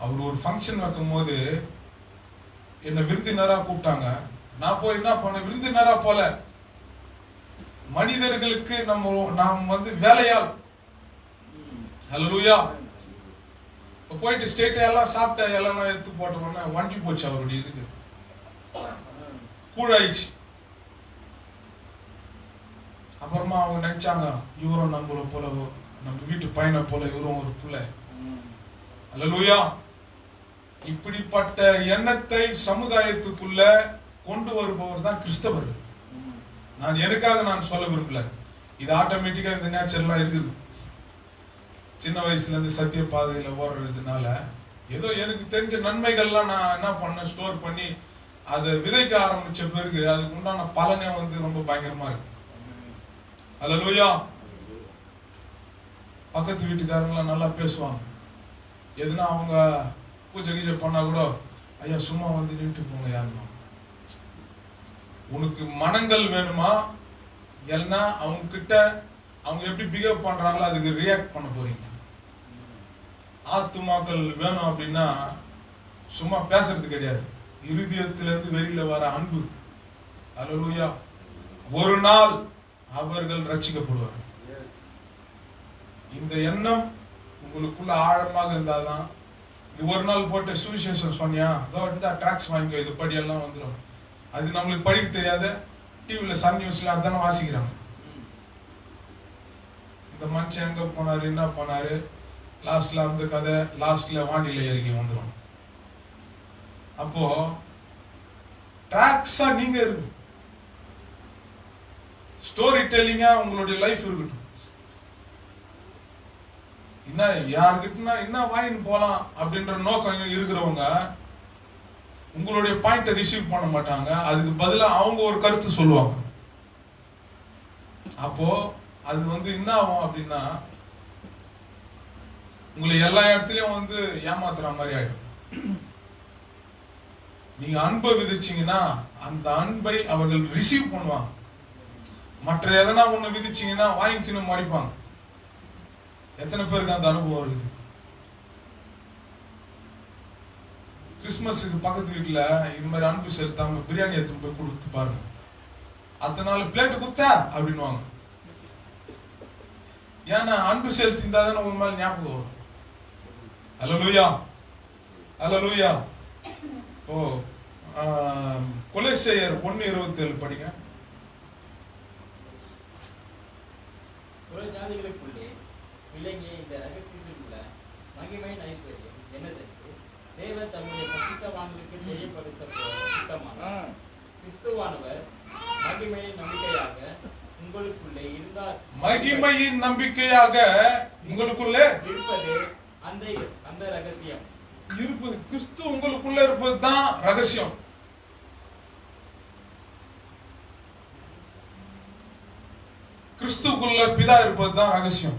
B: அவர் ஒரு ஃபங்க்ஷன் வைக்கும் போது என்ன விருந்தினரா கூப்பிட்டாங்க. நான் போய் என்ன பண்ண, விருந்தினரா போல, மனிதர்களுக்கு நாம் வேலையால். ஹல்லேலூயா. போயிட்டு ஸ்டேட் எல்லாம் சாப்பிட்ட எல்லாம் எடுத்து போட்டோம்னா வஞ்சி போச்சு அவருடைய இது, கூழாயிடுச்சு. அப்புறமா அவங்க நினைச்சாங்க இவரும் நம்மள போல, நம்ம வீட்டு பையனை போல இவரும் ஒரு பிள்ளை. ஹல்லேலூயா. இப்படிப்பட்ட எண்ணத்தை சமுதாயத்துக்குள்ள கொண்டு வருபவர் தான் கிறிஸ்தவர்கள். நான் எனக்காக நான் சொல்ல விரும்பல, இது ஆட்டோமேட்டிக்கா இந்த நேச்சர்லாம் இருக்குது. சின்ன வயசுல இருந்து சத்திய பாதையில ஓடுறதுனால ஏதோ எனக்கு தெரிஞ்ச நன்மைகள்லாம் நான் என்ன பண்ண ஸ்டோர் பண்ணி அதை விதைக்க ஆரம்பிச்ச பிறகு அதுக்கு உண்டான பலனே ரொம்ப பயங்கரமா இருக்கு. ஹல்லேலூயா. பக்கத்து வீட்டுக்காரங்களாம் நல்லா பேசுவாங்க. எதுனா அவங்க பூஜை கீஜை பண்ணா கூட, ஐயா சும்மா நின்றுட்டு போங்க யாருன்னா. உனக்கு மனங்கள் வேணுமா, இல்லைன்னா அவங்க கிட்ட அவங்க எப்படி பிஹேவ் பண்றாங்களோ அதுக்கு ரியாக்ட் பண்ண போறீங்க. ஆத்துமாக்கள் வேணும் அப்படின்னா சும்மா பேசுறது கிடையாது, இருதயத்திலிருந்து வெளியில வர அன்பு. அல்லேலூயா. ஒரு நாள் அவர்கள் ரட்சிக்கப்படுவார். இந்த எண்ணம் உங்களுக்குள்ள ஆழமாக இருந்தாதான். இது ஒரு நாள் போட்ட சுவிசேஷம் சொன்னியா, இந்த ட்ராக்ஸ் வாங்கிக்கோ, இது படி எல்லாம் வந்துடும். அது நம்மளுக்கு படிக்க தெரியாத டிவில சன் நியூஸ்ல அதான வாசிக்கிறாங்க. இந்த மனுஷன் எங்க போனாரு, என்ன போனாரு, லாஸ்ட்ல அந்த கதை, லாஸ்ட்ல வானிலை அறிக்கை வந்துடும். அப்போ ட்ராக்ஸா நீங்க இருக்கு, ஸ்டோரி டெல்லிங்கா உங்களுடைய லைஃப் இருக்கட்டும். என்ன யாருக்கிட்டனா என்ன வாங்கிட்டு போலாம் அப்படின்ற நோக்கம் இருக்கிறவங்க உங்களுடைய பாயிண்ட ரிசீவ் பண்ண மாட்டாங்க. அதுக்கு பதிலாக அவங்க ஒரு கருத்து சொல்லுவாங்க. அப்போ அது என்ன ஆகும் அப்படின்னா உங்களை எல்லா இடத்துலயும் ஏமாத்துற மாதிரி ஆயிடும். நீங்க அன்பை விதிச்சீங்கன்னா அந்த அன்பை அவர்கள் ரிசீவ் பண்ணுவாங்க. மற்ற எதனா ஒண்ணு விதிச்சீங்கன்னா வாங்கிக்கணும் மறைப்பாங்க. எத்தனை பேருக்கு அந்த அனுபவம் இருக்குது? கிறிஸ்துமஸுக்கு பக்கத்து வீட்டுல இது மாதிரி அன்பு செலுத்தாம பிரியாணி எடுத்து போய் கொடுத்து பாருங்க, அதனால பிளேட்டு குத்தா அப்படின்னுவாங்க. ஏன்னா அன்பு செலுத்திருந்தா தானே உங்க மேல ஞாபகம் வரும். அல்லேலூயா, அல்லேலூயா. ஓ, கொலோசியர் 1:27 படிங்க.
C: புறஜாதிகளுக்குள்ளே விளங்கிய இந்த ரகசியத்திலுள்ள மகிமையின் ஐஸ்வர்யம் என்னதென்று தேவன் தம்முடைய பரிசுத்தவான்களுக்கு தெரியப்படுத்த சித்தமானார். கிறிஸ்துவானவர் மகிமையின் நம்பிக்கையாக உங்களுக்குள்ளே இருந்தார்.
B: மகிமையின் நம்பிக்கையாக உங்களுக்குள்ளே
C: இருப்பது அந்த ரகசியம்.
B: இருப்பது கிறிஸ்து உங்களுக்குள்ள இருப்பது தான் ரகசியம். கிறிஸ்துக்குள்ள பிதா இருப்பது தான் ரகசியம்.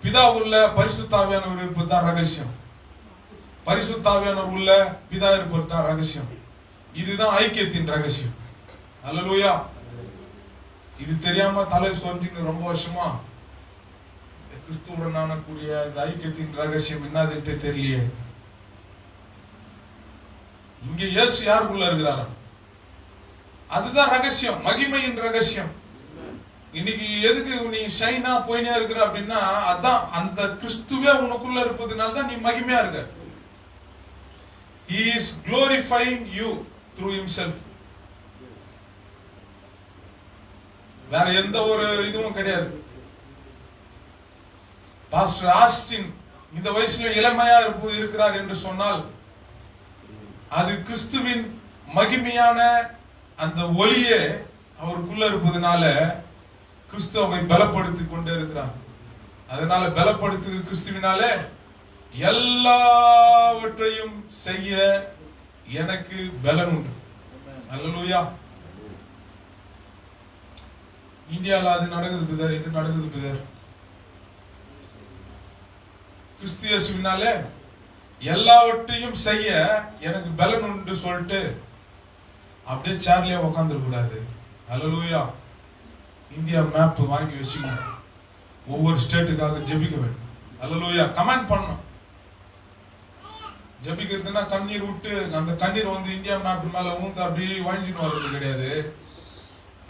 B: பிதா உள்ள பரிசுத்த ஆவியானவர் இருப்பது தான் ரகசியம். பரிசுத்த ஆவியானவர் உள்ள பிதா இருப்பது தான் ரகசியம். இதுதான் ஐக்கியத்தின் ரகசியம். அல்லேலூயா. இது தெரியாம தலை சொரிஞ்சின்னு ரொம்ப வருஷமா கிறிஸ்துவுடனான கூடிய இந்த ஐக்கியத்தின் ரகசியம் என்னதுன்ட்டு தெரியலையே. இங்க இயேசு யாருக்குள்ள இருக்கிறாரா? அதுதான் ரகசியம், மகிமையின் ரகசியம். இன்னைக்கு எதுக்கு நீ ஷைனா போயினே இருக்கிற அப்படின்னா அதான் அந்த கிறிஸ்துவே உனக்குள்ள இருப்பதுனால தான் நீ மகிமையா இருக்க. He is glorifying you through himself. வேற எந்த ஒரு இதுவும் கிடையாது. பாஸ்டர் ஆஸ்டின் இந்த வயசுல இளமையா இருக்கிறார் என்று சொன்னால் அது கிறிஸ்துவின் மகிமையான அந்த ஒளியே அவருக்குள்ள இருப்பதனால கிறிஸ்து அவரை பலப்படுத்தி கொண்டே இருக்கிறார். அதனால பலப்படுத்து கிறிஸ்துவினாலே எல்லாவற்றையும் செய்ய எனக்கு பலன் உண்டு. அல்லேலூயா. இந்தியாவில் அது நடக்குது பிதர், இது நடக்குது பிதர். கிறிஸ்து இயேசுவினாலே எல்லாவற்றையும் செய்ய எனக்கு பலன் உண்டு சொல்லிட்டு அப்படியே சேர்லயே உட்காந்துட கூடாது. அல்லேலூயா. இந்தியா மேப் வாங்கி வச்சுக்கணும், ஒவ்வொரு ஸ்டேட்டுக்காக ஜெபிக்க வேண்டும். அல்லேலூயா. கமெண்ட் பண்ணணும். ஜெபிக்கிறதுனா கண்ணீர் விட்டு அந்த கண்ணீர் இந்தியா மேப் மேல ஊந்து அப்படியே வாங்கிட்டு வர்றது கிடையாது.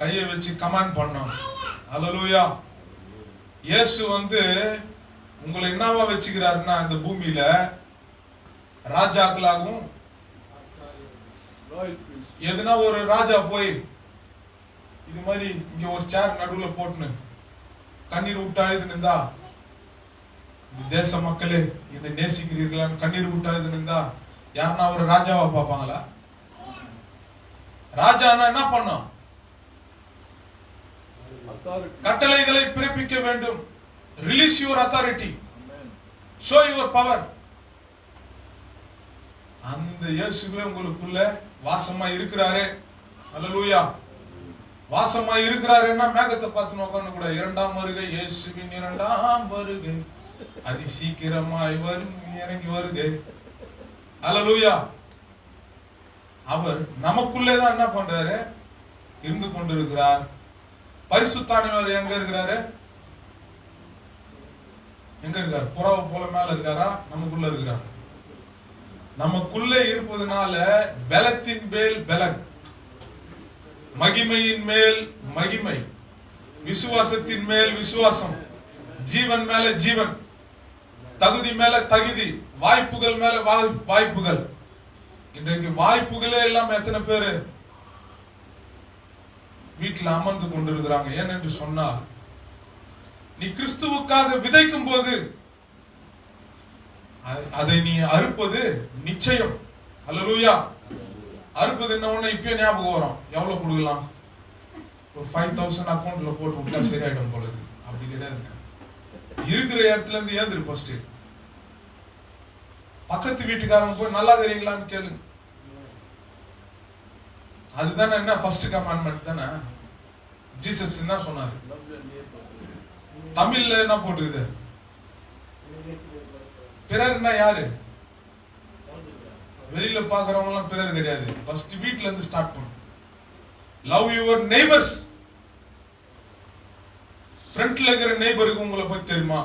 B: கையை வச்சு கமெண்ட் பண்ணணும். அல்லேலூயா. இயேசு உங்களை என்னவா வச்சுக்கிறாருன்னா இந்த பூமியில ராஜாக்களாகவும் எதுனா ஒரு ராஜா போய் இது மாதிரி இங்க ஒரு சேர் நடுவுல போட்டுன்னு கண்ணீர் விட்டு அழுது நின்றா, தேச மக்களே என்னை நேசிக்கிறீர்களான்னு கண்ணீர் விட்டு அழுது நின்றா யாருன்னா ஒரு ராஜாவா பார்ப்பாங்களா? ராஜானா என்ன பண்ணும்? கட்டளைகளை பிறப்பிக்க வேண்டும். Release your authority. Show your power. அந்த இயேசுவே உங்களுக்குள்ள வாசமா இருக்கிறாரே. அல்லேலூயா. வாசமா இருக்கிறாருன்னா மேகத்தை பார்த்து நோக்கணும் கூட. இரண்டாம் வருகை, இயேசுவின் இரண்டாம் வருகை அதி சீக்கிரமாய் இறங்கி வருதே. அல்லேலூயா. அவர் நமக்குள்ளே தான் என்ன பண்றாரு? இருந்து கொண்டிருக்கிறார். பரிசுத்தானவர் எங்க இருக்கிறாரு? எங்க இருக்காரு? புறாவை போல மேல இருக்காரா? நமக்குள்ள இருக்கிறாரு. நமக்குள்ள இருப்பதனால பலத்தின் மேல் பலன், மகிமையின் மேல் மகிமை, விசுவாசத்தின் மேல் விசுவாசம், ஜீவன் மேல ஜீவன், தகுதி மேல தகுதி, வாய்ப்புகள் மேல வாய்ப்புகள். இன்றைக்கு வாய்ப்புகளே எல்லாம் எத்தனை பேரு வீட்டில் அமர்ந்து கொண்டிருக்கிறாங்க? ஏனென்று சொன்னால், நீ கிறிஸ்துவுக்காக விதைக்கும் போது அதை நீ அறுப்பது நிச்சயம். அல்லேலூயா. அறுப்பது என்ன ஒண்ணு இப்பயே ஞாபகம் வரும். எவ்வளவு கொடுக்கலாம்? ஒரு 5000 அக்கௌண்ட்ல போட்டு விட்டா சரியாயிடும் போலது. அப்படி கிடையாதுங்க. இருக்கிற இடத்துல இருந்து ஏந்திரு. ஃபர்ஸ்ட் பக்கத்து வீட்டுக்காரங்க போய் நல்லா இருக்கிறீங்களான்னு கேளுங்க. அதுதானே என்ன ஃபர்ஸ்ட் கமாண்ட்மெண்ட் தானே. ஜீசஸ் என்ன சொன்னாரு? தமிழ்ல என்ன போட்டுக்குது? பிறர்னா யாரு? வெளியில பாக்குறவங்க எல்லாம் பிறர் கிடையாது. ஃபர்ஸ்ட் வீட்ல இருந்து ஸ்டார்ட் பண்ணு. Love your neighbours. ஃப்ரண்ட்ல இருக்கிற நெய்பருக்கு உங்களை பத்தி தெரியுமா?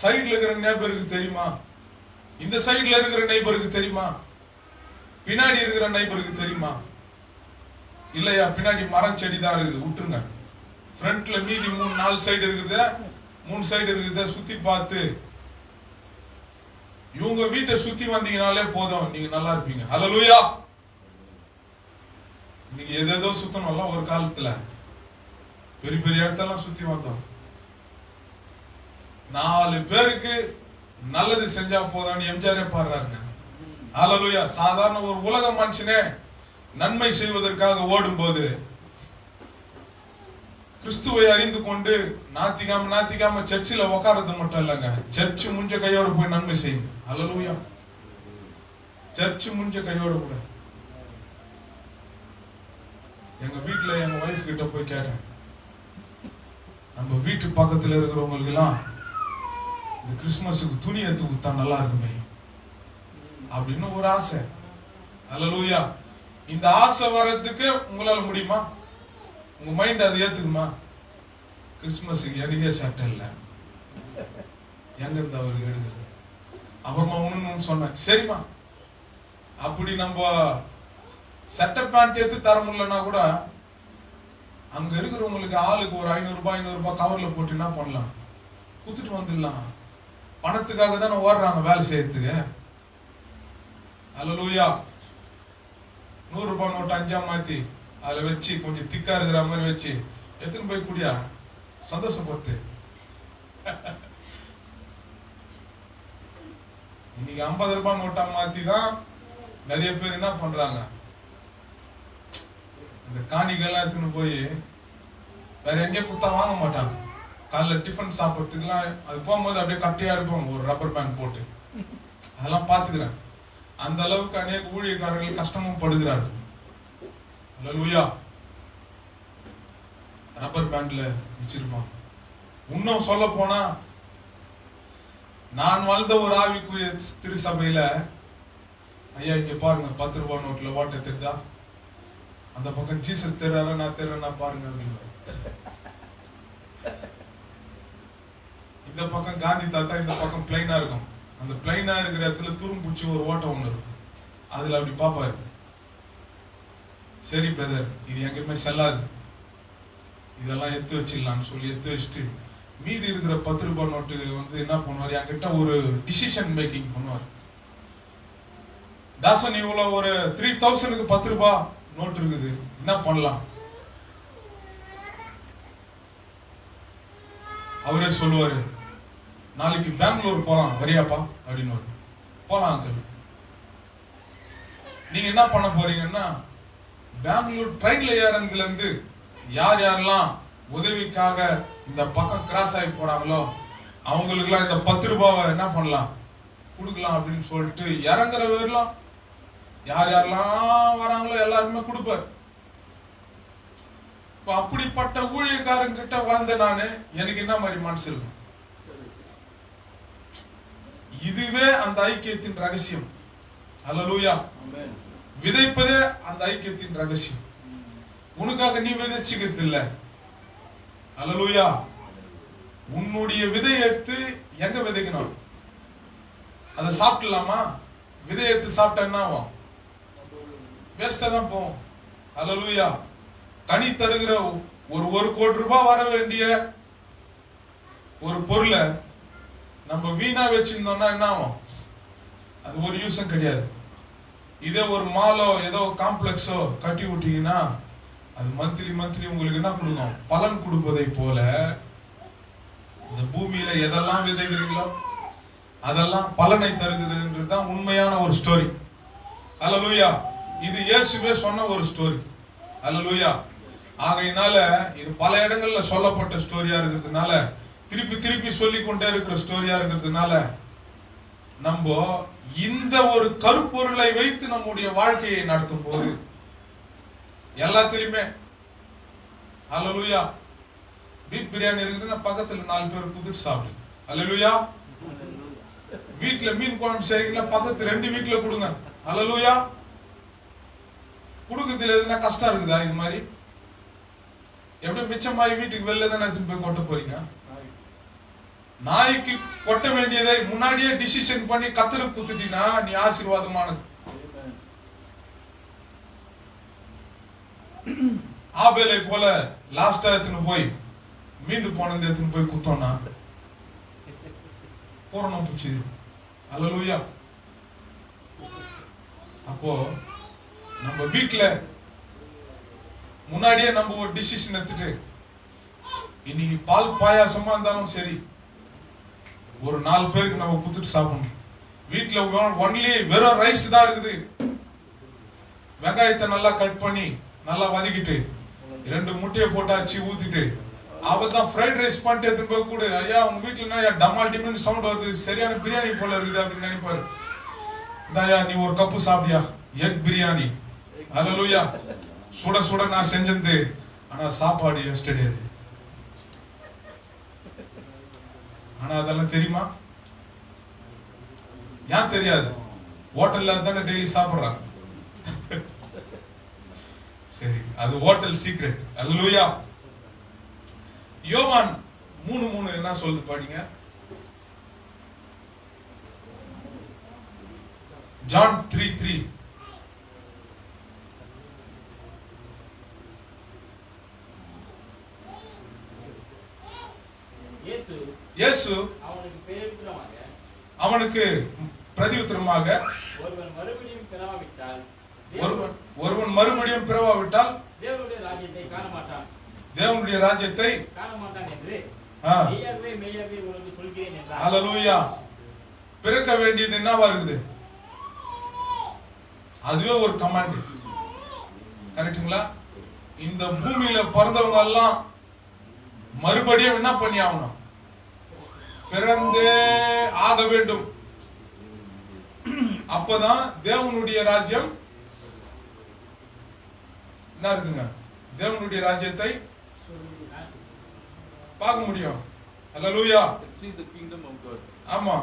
B: சைடுல இருக்கிற நெய்பருக்கு தெரியுமா? இந்த சைடுல இருக்கிற நெய்பருக்கு தெரியுமா? பின்னாடி இருக்கிற நெய்பருக்கு தெரியுமா? இல்லையா? பின்னாடி மரம் செடி தான் இருக்குது, விட்டுருங்க. ஃப்ரண்ட்ல மீதி 3-4 சைடு இருக்குது, 3 சைடு இருக்குது. சுத்தி பார்த்து இவங்க வீட்டை சுத்தி வந்தீங்கனாலே போதும், நீங்க நல்லா இருப்பீங்க. ஹல்லேலூயா. நீங்க ஏதேதோ சுத்தணும்ல. ஒரு காலத்துல பெரிய பெரிய இடத்தெல்லாம் சுத்தி வந்தோம். 4 பேருக்கு நல்லது செஞ்சா போதும்னு எம்ஜிஆரே பாடுறாருங்க. ஹல்லேலூயா. சாதாரண ஒரு உலக மனுஷனே நன்மை செய்வதற்காக ஓடும் போது, கிறிஸ்துவை அறிந்து கொண்டு நாத்திகாம சர்ச்சில் உட்கார்றது மட்டும் இல்லைங்க, சர்ச்சு முஞ்ச கையோட போய் நன்மை செய்யுங்க. ஹல்லேலூயா. சர்ச்சு முஞ்ச கையோட கூட. எங்க வீட்டுல எங்க வைஃப் கிட்ட போய் கேட்டேன், நம்ம வீட்டு பக்கத்துல இருக்கிறவங்களுக்கு எல்லாம் இந்த கிறிஸ்துமஸுக்கு துணி எடுத்து கொடுத்தா நல்லா இருக்குமே அப்படின்னு ஒரு ஆசை. ஹல்லேலூயா. இந்த ஆசை வர்றதுக்கு உங்களால முடியுமா? உங்க மைண்ட் அதை ஏத்துக்குமா? கிறிஸ்துமஸுக்கு எனக்கே சட்டை இல்லை, எங்க இருந்து அவருக்கு எடுக்குது? அப்புறமா ஒண்ணு சொன்னேன், சரிம்மா அப்படி நம்ம சட்டை பேண்ட் எடுத்து தர முடியலன்னா கூட அங்க இருக்கிறவங்களுக்கு ஆளுக்கு ஒரு 500 கவர்ல போட்டு என்ன பண்ணலாம்? குத்துட்டு வந்துடலாம். பணத்துக்காக தானே ஓடுறாங்க வேலை செய்யறதுக்கு. ஹல்லேலூயா. 100 நோட்டு 5 மாத்தி அதில் வச்சு கொஞ்சம் திக்கா இருக்கிற மாதிரி வச்சு எத்தனை போய் கூடியா சந்தோஷப்பட்டு. இன்னைக்கு 50 நோட்டா மாத்தி தான் நிறைய பேர் என்ன பண்றாங்க, இந்த காணிக்கெல்லாம் எடுத்துன்னு போய் வேற எங்கேயும் குத்தா வாங்க மாட்டாங்க. காலைல டிஃபன் சாப்பிட்றதுக்குலாம் அது போகும்போது அப்படியே கட்டையா இருப்பாங்க, ஒரு ரப்பர் பேண்ட் போட்டு. அதெல்லாம் பார்த்துக்கிறேன். அந்த அளவுக்கு அநேக ஊழியக்காரர்கள் கஷ்டமும் படுகிறார்கள். ஹல்லேலூயா. ரப்பர் பேண்ட்ல வச்சிருப்பான். இன்னும் சொல்ல போனா, நான் வாழ்ந்த ஒரு ஆவிக்குரிய திருசபையில, ஐயா இங்க பாருங்க 10 ரூபாய் நோட்ல ஓட்ட தெரிஞ்சா, அந்த பக்கம் ஜீசஸ் தெரியாரா நான் தெரியா பாருங்க அப்படின்னு. இந்த பக்கம் காந்தி தாத்தா, இந்த பக்கம் பிளைனா இருக்கும். அந்த பிளைனா இருக்கிற இடத்துல துரும்புச்சி ஒரு ஓட்டம் ஒண்ணு இருக்கும். அதுல அப்படி பாப்பாரு. சரி பிரதர், இது எங்கேயுமே செல்லாது, இதெல்லாம் எடுத்து வச்சிடலாம்னு சொல்லி எடுத்து வச்சுட்டு மீதி இருக்கிற 10 ரூபாய் நோட்டு வந்து என்ன பண்ணுவார், என்கிட்ட ஒரு டிசிஷன் மேக்கிங் பண்ணுவார். தாசன் இவ்வளவு ஒரு 3000க்கு 10 ரூபாய் நோட்டு இருக்குது, என்ன பண்ணலாம்? அவரே சொல்லுவாரு, நாளைக்கு பெங்களூர் போலாம் வரியாப்பா அப்படின்னு. போலாம் அங்கிள். நீங்க என்ன பண்ண போறீங்கன்னா, பெங்களூர் ட்ரெயின்ல ஏறதுல இருந்து யார் யாரெல்லாம் உதவிக்காக இந்த பக்கம் கிராஸ் ஆகி போறாங்களோ அவங்களுக்கு எல்லாம் இந்த 10 ரூபாவை என்ன பண்ணலாம், கொடுக்கலாம் அப்படின்னு சொல்லிட்டு இறங்குற வரலாம் யார் யாரெல்லாம் வராங்களோ எல்லாருமே கொடுப்பார். அப்படிப்பட்ட ஊழியக்காரங்கிட்ட வாழ்ந்த நானு, எனக்கு என்ன மாதிரி மனசு இருக்கும்? இதுவே அந்த ஐக்கியத்தின் ரகசியம். ஹல்லேலூயா. விதைப்பதே அந்த ஐக்கியத்தின் ரகசியம். உனக்காக நீ விதைச்சுக்கிறது இல்ல. அல்லேலூயா. உன்னுடைய விதையை எடுத்து எங்க விதைக்கணும்? அதை சாப்பிடலாமா? விதையை எடுத்து சாப்பிட்டா என்ன ஆகும்? வேஸ்டா தான் போகும். அல்லேலூயா. கனி தருகிற ஒரு கோடி ரூபாய் வர வேண்டிய ஒரு பொருளை நம்ம வீணா வச்சிருந்தோம்னா என்ன ஆகும்? அது ஒரு யூஸும் கிடையாது. இதே ஒரு மாலோ ஏதோ காம்ப்ளெக்ஸோ கட்டி விட்டீங்கன்னா அது மந்த்லி உங்களுக்கு என்ன கொடுக்கும்? பலன் கொடுப்பதை போல இந்த பூமியில எதெல்லாம் விதைக்கிறீங்களோ அதெல்லாம் பலனை தருகிறதுன்றது தான் உண்மையான ஒரு ஸ்டோரி. அல்லேலூயா. இது இயேசுவே சொன்ன ஒரு ஸ்டோரி. அல்லேலூயா. ஆகையினால இது பல இடங்கள்ல சொல்லப்பட்ட ஸ்டோரியா இருக்கிறதுனால, திருப்பி சொல்லிக் கொண்டே இருக்கிற ஸ்டோரியா இருக்கிறதுனால, நம்ம இந்த ஒரு கருப்பொருளை வைத்து நம்முடைய வாழ்க்கையை நடத்தும் போது எல்லாத்திலுமே அல்லேலூயா. பீஃப் பிரியாணி இருக்குதுன்னா பக்கத்துல 4 பேர் புதுட்டு சாப்பிடு. அல்லேலூயா. வீட்டுல மீன் குழம்பு செய்றீங்களா, பக்கத்து 2 வீட்டுல கொடுங்க. அல்லேலூயா. கொடுக்கறதுல எதுனா கஷ்டம் இருக்குதா? இது மாதிரி எப்படி மிச்சமாயி வீட்டுக்கு வெளில தானே போய் கொட்ட போறீங்க? நாய்க்கு கொட்ட வேண்டியதை முன்னாடியே டிசிஷன் பண்ணி கத்தரு குத்துட்டீங்கன்னா நீ ஆசீர்வாதமானது. ஆபேலை போல லாஸ்டா எடுத்துன்னு போய் மீந்து போனது எடுத்துன்னு போய் குத்தோம்னா பூரணம் பூச்சி. அல்லேலூயா. அப்போ நம்ம வீட்டுல முன்னாடியே நம்ம ஒரு டிசிஷன் எடுத்துட்டு இன்னைக்கு பால் பாயாசமா இருந்தாலும் சரி ஒரு 4 பேருக்கு நம்ம குத்துட்டு சாப்பிடணும். வீட்டுல ஒன்லி வெறும் ரைஸ் தான் இருக்குது. வெங்காயத்தை நல்லா கட் பண்ணி நல்லா வதக்கிட்டு 2 முட்டையை போட்டு அச்சு ஊத்திட்டு அவர் தான் ஃப்ரைட் ரைஸ் பண்ணிட்டு எடுத்துன்னு போய் கூட, ஐயா உங்க வீட்டுல என்ன டமால் டிமன் சவுண்ட் வருது, சரியான பிரியாணி போல இருக்குது அப்படின்னு நினைப்பாரு. தாயா நீ ஒரு கப்பு சாப்பிடியா, எக் பிரியாணி. அல்லேலூயா. சுட சுட நான் செஞ்சது, ஆனா சாப்பாடு எஸ்டர்டே அது. ஆனா அதெல்லாம் தெரியுமா? ஏன் தெரியாது? ஹோட்டல்ல தானே டெய்லி சாப்பிடுறான். சரி, அது ஹோட்டல் சீக்ரெட். அல்லேலூயா. யோவான் 3:3 என்ன சொல்லுது பாருங்க. John 3:3. இயேசு அவனுக்கு பிரதியுத்தரமாக ஒருவன் மறுபடியும் பிறவாவிட்டால் தேவனுடைய ராஜ்யத்தை காண மாட்டான் என்று மெய்யாகவே உங்களுக்கு சொல்கிறேன் என்றார். அல்லேலூயா. பிறக்க வேண்டியது என்னவா இருக்குது? அதுவே ஒரு கமாண்ட். கரெக்ட்டுங்களா? இந்த பூமியில பிறந்தவங்க எல்லாம் மறுபடியும் என்ன பண்ணி ஆகணும்? பிறந்தே ஆக வேண்டும். அப்பதான் தேவனுடைய ராஜ்யம் என்ன இருக்குங்க? தேவனுடைய ராஜ்யத்தை பார்க்க முடியும். அல்லேலூயா.
A: See the kingdom of God.
B: ஆமா.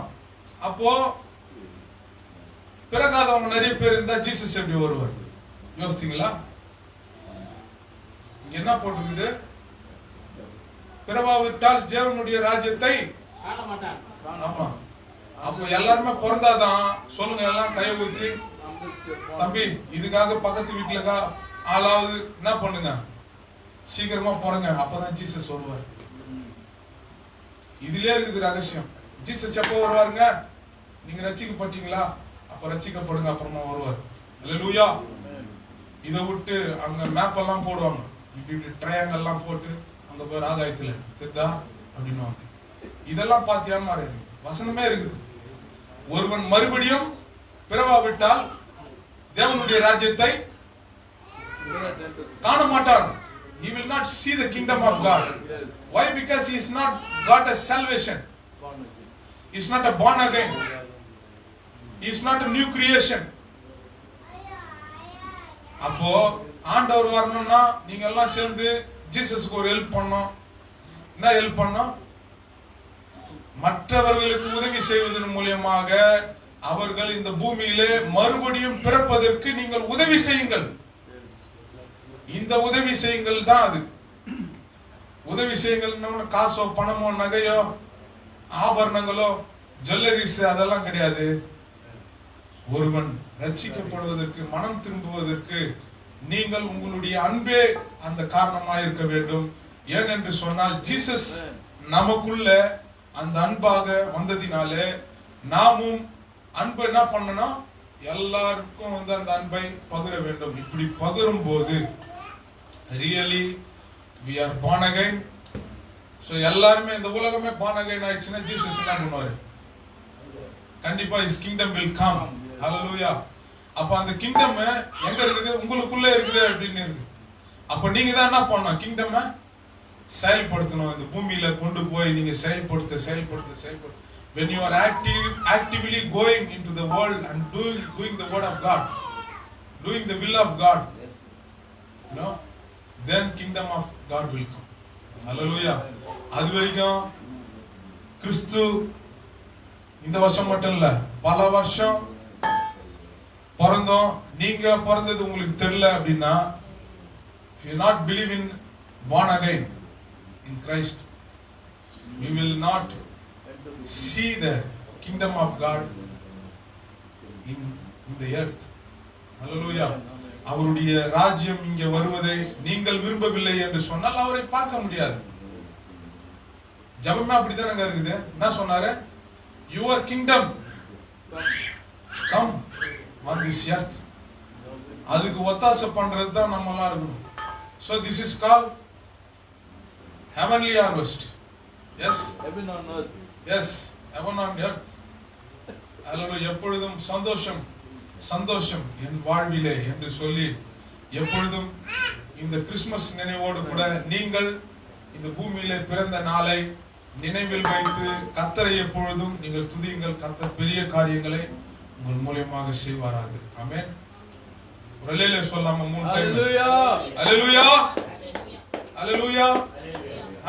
B: அப்போ பிறகாதவங்க நிறைய பேர் இருந்தா ஜீசஸ் எப்படி வருவார்? யோசித்தீங்களா? என்ன போட்டிருக்குது? பிறவாவிட்டால் தேவனுடைய ராஜ்யத்தை காண மாட்டான். ஆமா. அப்போ எல்லாருமே பிறந்தாதான் சொல்லுங்க, எல்லாம் கை ஊத்தி தம்பி இதுக்காக பக்கத்து வீட்டுல ஆளாவது என்ன பண்ணுங்க, சீக்கிரமா போறங்க, அப்பதான் ஜீசஸ் வருவார். இதுலயே இருக்குது ரகசியம். ஜீசஸ் எப்போ வருவாருங்க? நீங்க ரட்சிக்கப்பட்டீங்களா? அப்ப ரட்சிக்கப்படுங்க, அப்புறமா வருவார். அல்லேலூயா. இதை விட்டு அங்க மேப் எல்லாம் போடுவாங்க, இப்படி ட்ரையாங்கல் எல்லாம் போட்டு அங்க போய் ஆகாயத்துல தெரிதா அப்படின்னு. இதெல்லாம் பார்த்தியா மாதிரி வசனமே இருக்குது. ஒருவன் மறுபடியும் பிறவாவிட்டால் தேவனுடைய ராஜ்யத்தை காண மாட்டான். He will not see the kingdom of God. Why? Because he is not got a salvation. He is not a born again. He is not a new creation. அப்போ ஆண்டவர் வரணும்னா நீங்க எல்லாம் சேர்ந்து ஜீசஸ்க்கு ஒரு ஹெல்ப் பண்ணணும். என்ன ஹெல்ப் பண்ணணும்? மற்றவர்களுக்கு உதவி செய்வதன் மூலமாக அவர்கள் இந்த பூமியிலே மறுபடியும் பிறப்பதற்கு நீங்கள் உதவி செய்யுங்கள். இந்த உதவி செய்யுங்கள் தான் அது. உதவி செய்யுங்கள்னு காசோ பணமோ நகையோ ஆபரணங்களோ ஜுவல்லரிஸ் அதெல்லாம் கிடையாது. ஒருவன் ரட்சிக்கப்படுவதற்கு மனம் திரும்புவதற்கு நீங்கள் உங்களுடைய அன்பே அந்த காரணமாக இருக்க வேண்டும். ஏனென்று சொன்னால் ஜீசஸ் நமக்குள்ள அந்த அன்பாக வந்ததினாலே நாமும் அன்பு என்ன பண்ணணும், எல்லாருக்கும் அந்த அன்பை பகிர வேண்டும். இப்படி பகிரும் போது really we are born again. So எல்லாருமே இந்த உலகமே born again ஆயிடுச்சுன்னா ஜீசஸ் என்ன பண்ணுவாரு, கண்டிப்பா his kingdom will come. Hallelujah. அப்ப அந்த கிங்டம் எங்க இருக்குது, உங்களுக்குள்ள இருக்குது அப்படின்னு இருக்கு. அப்ப நீங்க தான் என்ன பண்ணணும், கிங்டம் செயல்படுத்தணும். இந்த பூமியில கொண்டு போய் நீங்க செயல்படுத்த when you are actively going into the world and doing the word of God, doing the will of God, you know, then kingdom of God will come. Hallelujah. அது வரைக்கும் கிறிஸ்து இந்த வருஷம் மட்டும் இல்ல, பல வருஷம் பிறந்தோம். நீங்க பிறந்தது உங்களுக்கு தெரியல அப்படின்னா, if you not believe in born again in Christ, you will not see the kingdom of God in the earth. Hallelujah. அவருடைய ராஜ்யம் இங்க வருவதை நீங்கள் விரும்பவில்லை என்று சொன்னால் அவரை பார்க்க முடியாது. ஜெபமே அப்படிதானங்க இருக்குது. என்ன சொன்னாரு, your kingdom come on this earth. அதுக்கு ஒத்தாசை பண்றது தான் நம்ம எல்லாம் இருக்கணும். So this is called heavenly harvest. Yes,
A: heaven on earth.
B: Yes, heaven on earth. Hallelujah. எப்பொழுதும் சந்தோஷம் என் வாழ்விலே என்று சொல்லி எப்பொழுதும் இந்த கிறிஸ்துமஸ் நினைவோடு கூட நீங்கள் இந்த பூமியிலே பிறந்த நாளை நினைவில் வைத்து கர்த்தரை எப்பொழுதும் நீங்கள் துதியுங்கள். கர்த்தர் பெரிய காரியங்களை உங்கள் மூலமாக செய்வாராக. ஆமென். ஒரு அல்லேலூயா சொல்லாம 3 time.
A: Hallelujah.
B: Hallelujah. Hallelujah.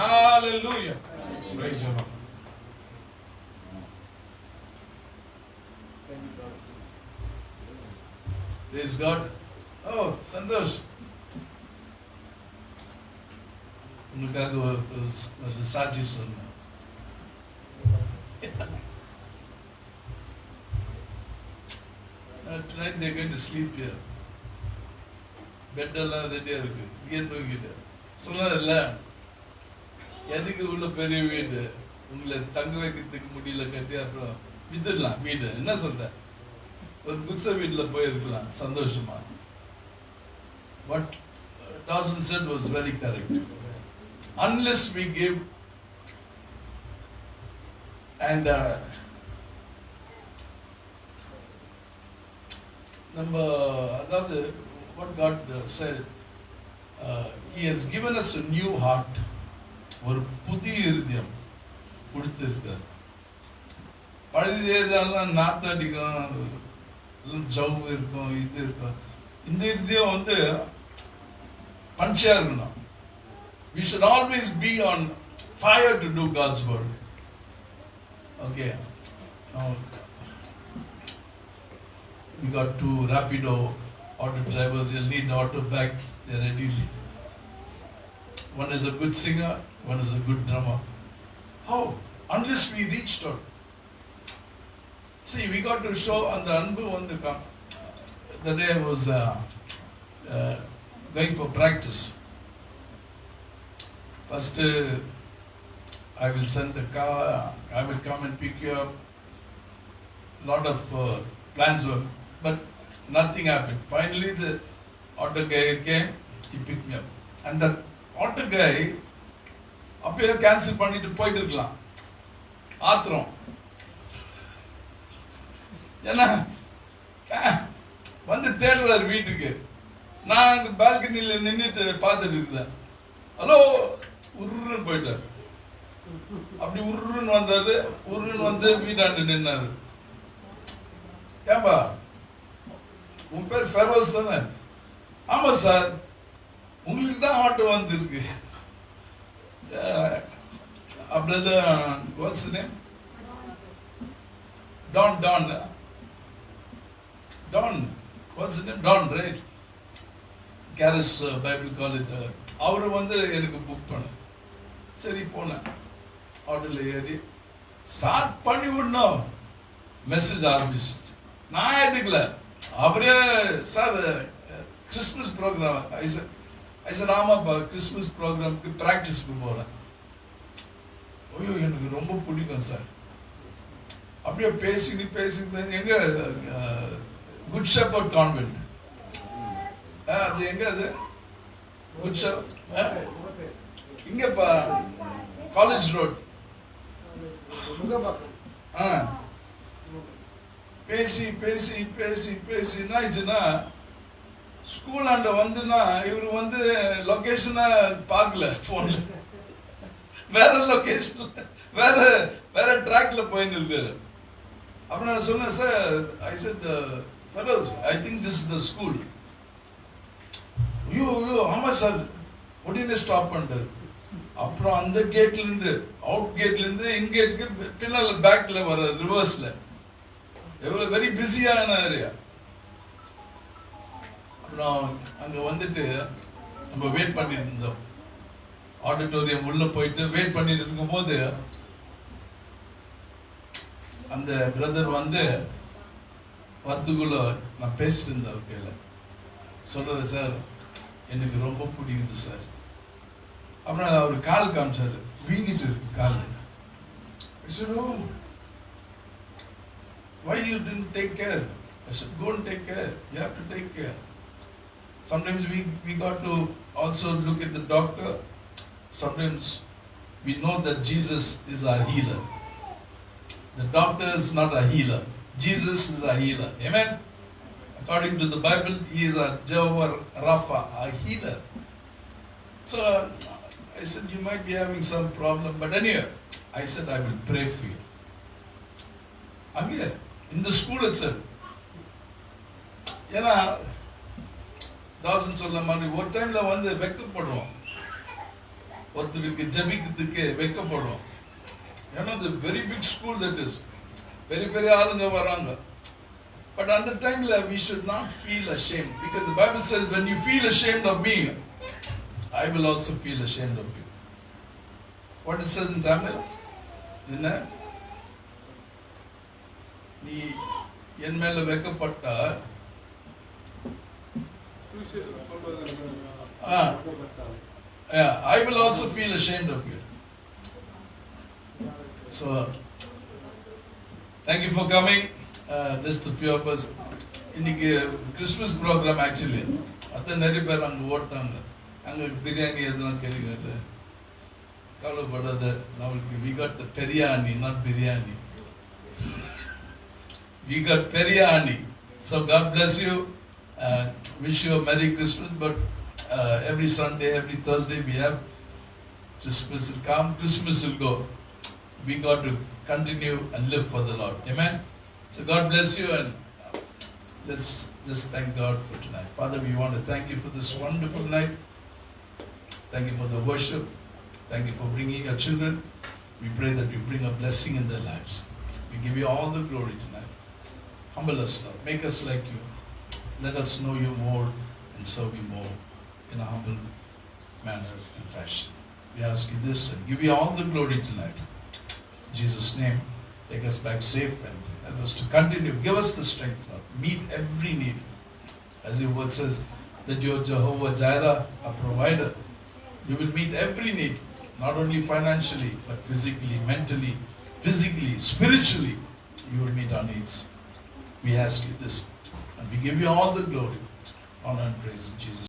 B: Hallelujah. Praise the Lord.
A: Praise God. Oh, Santosh. உனக்காக ஒரு சாட்சி சொன்னேன். Tonight they're going to sleep here. Bed எல்லாம் ரெடியா இருக்கு, இங்கே தூங்கிட்டு சொன்னதில்ல, எதுக்கு உள்ள பெரிய வீடு, உங்களை தங்க வைக்கிறதுக்கு முடியல கட்டி அப்புறம் வித்துடலாம் வீடு. என்ன சொல்ற, ஒரு குச்ச வீட்டில் போயிருக்கலாம் சந்தோஷமா. What Dawson said was very correct. Unless we give and நம்ம அதாவது what God said, He has given us a new heart. ஒரு புதிய இருதயம் கொடுத்திருக்கார். பழைய இதெல்லாம் நாத்தடிக்கும், ஜவ் இருக்கும், இது இருக்கும். இந்த இதயம் பஞ்சா இருக்கணும். We should always be on fire to do God's work. Okay. Now, we got 2 Rapido auto drivers. You'll need auto back. They're ready. One is a good singer, one is a good drummer. How? Unless we reached out. See, we got to show on the anbu the day I was going for practice. First, I will send the car, I will come and pick you up. Lot of plans were, but nothing happened. Finally, the auto guy came, he picked me up. And the auto guy, அப்பயே cancel பண்ணிட்டு போயிட்டு இருக்கலாம், ஆத்திரம். ஏன்னா வந்து தேடுறாரு வீட்டுக்கு. நான் அங்கே பால்கனியில் நின்றுட்டு பார்த்துட்டு இருக்கிறேன். ஹலோ உருன்னு போயிட்டார். அப்படி உருன்னு வந்தாரு. உருன்னு வந்து வீட்டாண்டு நின்னாரு. ஏன்பா உன் பேர் ஃபெரோஸ் தானே? ஆமா சார், உங்களுக்கு தான் ஆட்டோ வந்துருக்கு. அப்படிதான். What's name? Don. What's the name? Don, right? கேரஸ் பைபிள் காலேஜ் அவர் வந்து எனக்கு புக் பண்ண. சரி போனேன், ஆட்டோல ஏறி ஸ்டார்ட் பண்ணி விடணும், மெசேஜ் ஆரம்பிச்சிச்சு. நான் எடுக்கல, அவரே சார் கிறிஸ்மஸ் ப்ரோக்ராம் ஐசர் ஆமாப்பா கிறிஸ்மஸ் ப்ரோக்ராமுக்கு ப்ராக்டிஸ்க்கு போகிறேன். ஐயோ எனக்கு ரொம்ப பிடிக்கும் சார். அப்படியே பேசிட்டு எங்க குட் ஷெப்பர்ட் கான்வென்ட், அது எங்க அது குட் ஷெப்பர்ட் இங்கப்பா காலேஜ் ரோட். பேசி பேசி பேசி பேசி என்ன ஆயிடுச்சுன்னா, ஸ்கூல் ஆண்ட வந்துன்னா இவரு வந்து லொகேஷனை பார்க்கல, போன்ல வேற லொகேஷன்ல வேற ட்ராக்ல போயின்னு இருக்காரு. அப்புறம் நான் சொன்னேன், sir I set fellows I think this is the school. ஐயோ ஐயோ ஆமா சார் உடனே ஸ்டாப் பண்ணிட்டாரு. அப்புறம் அந்த கேட்ல இருந்து அவுட் கேட்ல இருந்து இன் கேட்டுக்கு பின்னால பேக்ல வர ரிவர்ஸ்ல எவ்வளவு வெரி பிஸியான ஏரியா. அப்புறம் அங்க வந்துட்டு நம்ம வெயிட் பண்ணிட்டு இருந்தோம். ஆடிட்டோரியம் உள்ள போயிட்டு வெயிட் பண்ணிட்டு இருக்கும் போது அந்த பிரதர் வந்து வரத்துக்குள்ள நான் பேசிட்டு இருந்தேன். கையில சொல்றாரு, சார் எனக்கு ரொம்ப பிடிக்குது சார். அப்புறம் அவர் கால் காமிச்சாரு, வீங்கிட்டு இருக்கு கால். I said, oh, why you didn't take care? I said, go and take care. You have to take care. Sometimes we got to also look at the doctor. Sometimes we know that Jesus is our healer. The doctor is not a healer. Jesus is a healer. Amen? According to the Bible, he is a Jehovah Rapha, a healer. So I said, you might be having some problem, but anyway, I said, I will pray for you. Again, in the school itself. ஏன்னா தாசன் சொல்ல மாதிரி ஒரு டைம்ல வந்து வெக்கப்படுவோம், ஒருத்தருக்கு ஜபிக்கிறதுக்கு வெக்கப்படுவோம். ஏன்னா the very big school that is, பெரிய பெரிய ஆளுங்க வராங்க. But at the time we should not feel ashamed, because the Bible says when you feel ashamed of me, I will also feel ashamed of you. What it says in Tamil? என்ன நீ என் மேல வெக்கப்பட்டா I will also feel ashamed of you. So thank you for coming. Just a few of us. இன்னைக்கு Christmas program actually அதான் நிறைய பேர் அங்கே ஓட்டாங்க. அங்கே பிரியாணி எதுனா கேள்வி கவலைப்படாத, நம்மளுக்கு we got the பெரியாணி, not biryani. We got பெரியாணி. So God bless you. Wish you a Merry Christmas. But every Sunday, every Thursday we have Christmas will come, Christmas will go. We got to continue and live for the Lord. Amen. So God bless you, and let's just thank God for tonight. Father, we want to thank you for this wonderful night. Thank you for the worship. Thank you for bringing your children. We pray that you bring a blessing in their lives. We give you all the glory tonight. Humble us, Lord. Make us like you. Let us know you more and serve you more in a humble manner and fashion. We ask you this and give you all the glory tonight. In Jesus' name, take us back safe and help us to continue. Give us the strength, Lord. Meet every need. As your word says, that you are Jehovah Jireh, a provider. You will meet every need, not only financially, but physically, mentally, physically, spiritually. You will meet our needs. We ask you this, and we give you all the glory, honor, and praise in Jesus' name.